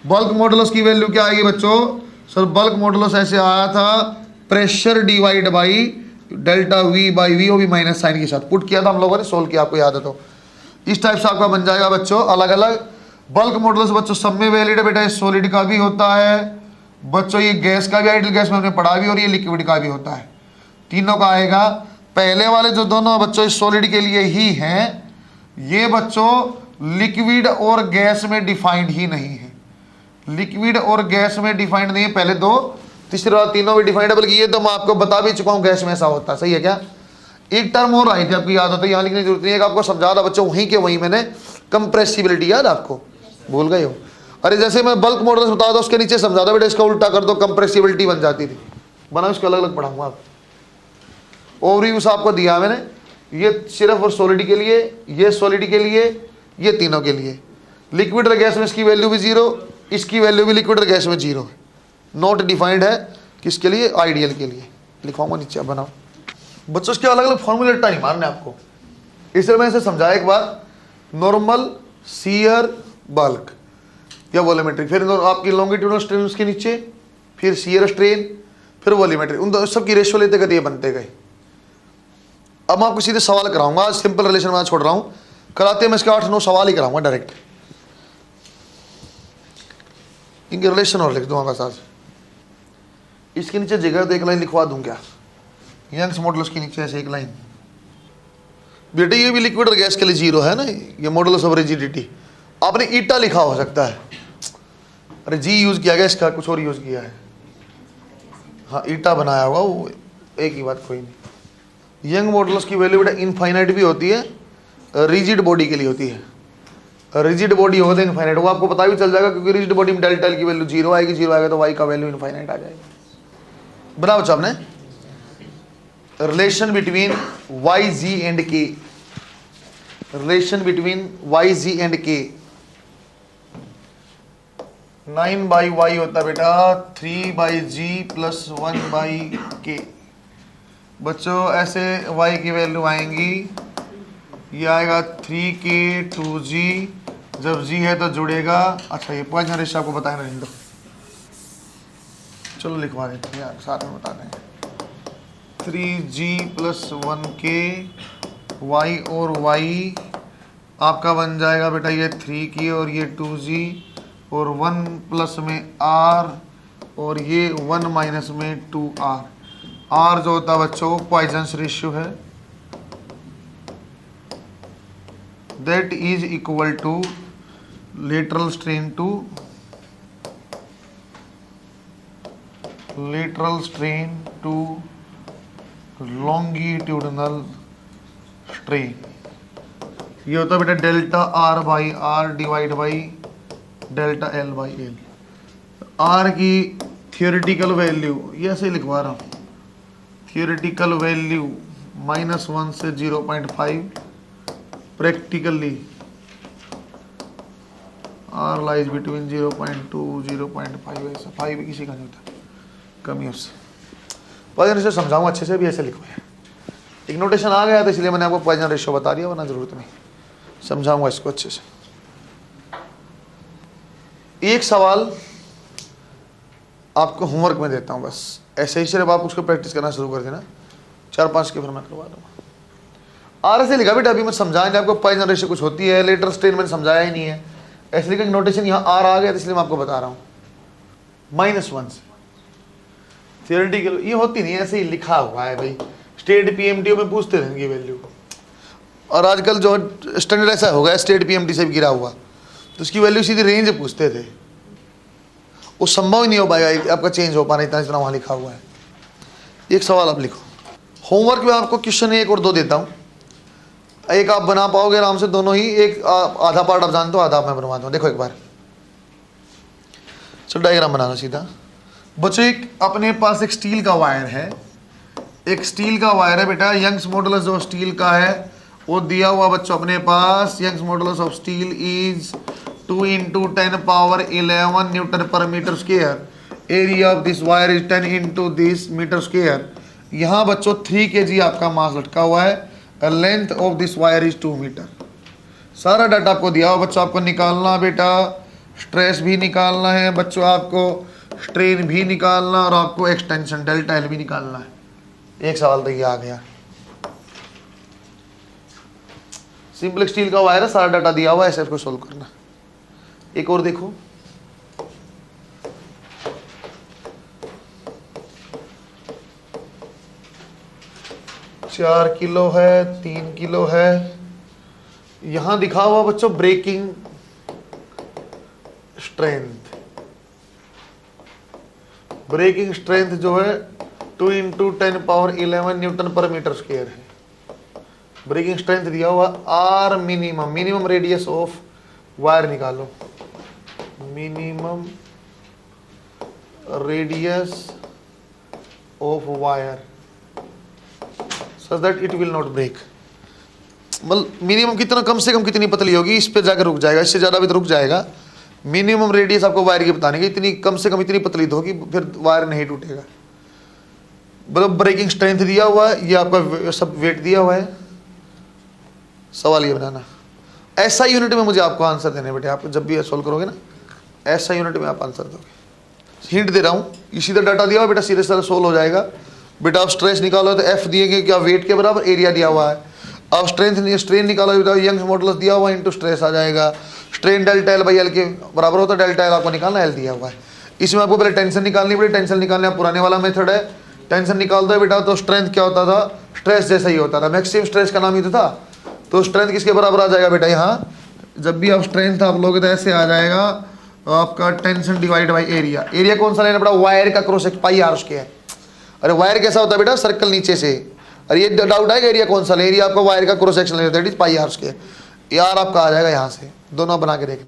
बल्क मॉडुलस की वैल्यू क्या आएगी बच्चों, सर बल्क मॉडुलस ऐसे आया था, pressure divide by delta V by V, वो भी माइनस साइन के साथ पुट किया था हम लोगों ने, सोल्व किया, आपको याद है तो। इस टाइप से आपका बन जाएगा बच्चों अलग अलग बल्क मॉडुलस। बच्चों सब में वैलिड है बेटा, ये सॉलिड का भी होता है बच्चों, ये गैस का भी, आइडियल गैस में हमने पढ़ा भी, और ये लिक्विड का भी होता है, तीनों का आएगा। पहले वाले जो दोनों बच्चों इस सॉलिड के लिए ही हैं, ये बच्चों लिक्विड और गैस में डिफाइंड ही नहीं है, लिक्विड और गैस में डिफाइंड नहीं है पहले दो, तीसरा तीनों भी डिफाइंड है, बल्कि ये तो मैं आपको बता भी चुका हूं गैस में ऐसा होता है। सही है क्या, एक टर्म और आई थी आपको याद होता है, यहाँ लिखने की जरूरत नहीं है, आपको समझा था बच्चों वहीं के वहीं मैंने, कंप्रेसिबिलिटी, याद आपको, भूल गए हो। अरे जैसे मैं बल्क मॉडुलस बता दो, उसके नीचे समझा दो बेटा, इसका उल्टा कर दो, कंप्रेसिबिलिटी बन जाती थी, बना इसको अलग अलग पढ़ाऊंगा आप। ओवरव्यू आपको दिया मैंने, ये सिर्फ और सॉलिड के लिए, ये सॉलिड के लिए, ये तीनों के लिए। लिक्विड और गैस में इसकी वैल्यू भी 0, इसकी वैल्यू भी लिक्विड और गैस में 0 है, नॉट डिफाइंड है, किसके लिए, आइडियल के लिए। लिखवाऊंगा नीचे, बनाओ बच्चों, इसके अलग अलग फॉर्मूले रट्टा नहीं मारने आपको, इसलिए मैं इसे समझाया एक बार। नॉर्मल, शियर, बल्क या वॉल्यूमेट्रिक, फिर आपकी लॉन्गिट्यूडनल स्ट्रेन उसके नीचे, फिर शियर स्ट्रेन, फिर वॉल्यूमेट्रिक, उन सब की रेशियो लेते गए ये बनते गए। अब मैं आपको सीधे सवाल कराऊंगा, आज सिंपल रिलेशन में छोड़ रहा हूं, कराते मैं इसके 8-9 सवाल ही कराऊंगा डायरेक्ट, इनके रिलेशन और लिख दूंगा बस आज। इसके नीचे जगह तो एक लाइन लिखवा दूं क्या, यंग्स मॉडुलस के नीचे ऐसे एक लाइन। बेटे ये भी लिक्विड और गैस के लिए 0 है ना, ये मॉडुलस ऑफ रिजिडिटी। आपने ईटा लिखा हो सकता है, अरे जी यूज किया गया, इसका कुछ और यूज किया है, हाँ ईटा बनाया होगा, वो एक ही बात, कोई नहीं। यंग मॉडुलस की वैल्यू बेटा इनफाइनाइट भी होती है, रिजिड बॉडी के लिए होती है, रिजिड बॉडी होता है इनफाइनाइट, वो आपको पता भी चल जाएगा, क्योंकि रिजिड बॉडी में डेल्टा एल की वैल्यू 0 आएगी, 0 आएगा तो वाई का वैल्यू इनफाइनाइट आ जाएगा। बना बच्चा आपने, relation between Y G and K, relation between Y G and K. 9/y होता है बेटा 3/g प्लस 1/k। बच्चों ऐसे y की वैल्यू आएंगी, ये आएगा 3k 2g, जब g है तो जुड़ेगा। अच्छा ये पॉइंट रेशियो आपको बताया नहीं, तो चलो लिखवा देते हैं यार, साथ में बता दें। 3g प्लस 1k, y और y आपका बन जाएगा बेटा ये 3k और ये 2g, और 1 प्लस में r और ये 1 माइनस में 2r। r जो होता है बच्चों पॉइजन्स रेशियो है, that is equal to lateral strain to longitudinal strain. ये होता है बेटा delta r by R divide by delta l by L. r की थियोरेटिकल वैल्यू ये ऐसे लिखवा रहा हूँ, थियोरेटिकल वैल्यू -1 से 0.5, प्रैक्टिकली r लाइज बिटवीन 0.2 0.5, ऐसा 5 किसी का नहीं होता, कमी उससे। पॉइजन रेशियो समझाऊंगा अच्छे से, भी ऐसे लिखवाया, एक नोटेशन आ गया तो इसलिए मैंने आपको पॉइजन रेशियो बता दिया, वरना जरूरत नहीं, समझाऊंगा इसको अच्छे से। एक सवाल आपको होमवर्क में देता हूं, बस ऐसे ही सिर्फ आप उसको प्रैक्टिस करना शुरू कर देना, 4-5 के फिर मैं करवा दूंगा। आर ऐसे लिखा बेटा, अभी मैं समझाया नहीं आपको, पॉइजन रेशियो कुछ होती है, लेटर स्ट्रेन मैंने समझाया ही नहीं है, ऐसे लिखा नोटेशन यहाँ आर आ गया, इसलिए मैं आपको बता रहा हूँ। -1 से थियोरेटिकल ये होती नहीं, ऐसे ही लिखा हुआ है भाई, स्टेट पीएमटीओ में पूछते रहेंगे वैल्यू, और आजकल जो स्टैंडर्ड ऐसा हो गया स्टेट पीएमटी से भी गिरा हुआ, तो उसकी वैल्यू सीधी रेंज पूछते थे, वो संभव ही नहीं हो पाएगा आपका चेंज हो पाना, इतना जितना वहाँ लिखा हुआ है। एक सवाल आप लिखो, होमवर्क में आपको क्वेश्चन 1 और 2 देता हूँ, एक आप बना पाओगे आराम से दोनों ही, एक आधा पार्ट आप जानते हो, आधा मैं बनवाता हूँ। देखो एक बार, चलो डायग्राम बनाना सीधा। बच्चों एक अपने पास एक स्टील का वायर है, एक स्टील का वायर है बेटा, यंग्स मॉडुलस जो स्टील का है वो दिया हुआ बच्चों अपने पास, Young's modulus of steel is 2 × 10⁻11 newton पर metre square, area of this wire is 10 × this metre square. यहाँ बच्चों 3 kg आपका मास लटका हुआ है, length of this wire is 2 metre. सारा डाटा आपको दिया हुआ बच्चों, आपको निकालना बेटा, स्ट्रेस भी निकालना है बच्चों, आपको स्ट्रेन भी निकालना, और आपको एक्सटेंशन डेल्टा एल भी निकालना है। एक सवाल तो ये आ गया, सिंपल स्टील का वायर है, सारा डाटा दिया हुआ है, ऐसे इसको सोल्व करना। एक और देखो, चार किलो है, 3 किलो है, यहां दिखा हुआ बच्चों ब्रेकिंग स्ट्रेंथ, ब्रेकिंग स्ट्रेंथ जो है 2 × 10⁻11 न्यूटन पर मीटर स्क्वायर है। ब्रेकिंग स्ट्रेंथ दिया हुआ R minimum, minimum radius of wire निकालो, minimum radius of wire such that it will not break. मतलब मिनिमम कितना, कम से कम कितनी पतली होगी, इस पे जाकर रुक जाएगा, इससे ज़्यादा भी तो रुक जाएगा। मिनिमम रेडियस आपको वायर की बताने की, इतनी कम से कम इतनी पतली तो होगी, फिर वायर नहीं टूटेगा। मतलब ब्रेकिंग स्ट्रेंथ दिया हुआ है, ये आपका सब वेट दिया हुआ है। सवाल ये बनाना, ऐसा यूनिट में मुझे आपको आंसर देने बेटे, आप जब भी सॉल्व करोगे ना ऐसा यूनिट में आप आंसर दोगे। हिंट दे रहा हूँ, इसी तरह डाटा दिया हुआ बेटा, सीधे सीधे सोल्व हो जाएगा बेटा। आप स्ट्रेस निकालो तो एफ दिए क्या वेट के बराबर, एरिया दिया हुआ है। अब स्ट्रेन निकालो बेटा, यंग्स मॉडुलस दिया हुआ इंटू स्ट्रेस आ जाएगा, strain delta L by L के बराबर होता है, डेल्टा एल आपको निकालना, एल दिया हुआ है। इसमें आपको पहले टेंशन निकालनी पड़ी, टेंशन निकालने पुराने वाला मेथड है, टेंशन निकाल दो बेटा, तो स्ट्रेंथ क्या होता था, स्ट्रेस जैसा ही होता था, मैक्सिमम स्ट्रेस का नाम ही तो था। तो स्ट्रेंथ किसके बराबर आ जाएगा बेटा, यहाँ जब भी आप स्ट्रेंथ आप लोगे तो ऐसे आ जाएगा आपका tension divide by area. Area कौन सा लेना बेटा, वायर का cross section pi R square. अरे वायर कैसा होता है बेटा, सर्कल नीचे से, अरे ये डाउट आएगा एरिया कौन सा ले, एरिया आपका वायर का क्रॉस सेक्शन लेना, that is pi R square. यार आपका आ जाएगा यहाँ से, दोनों बना के देख।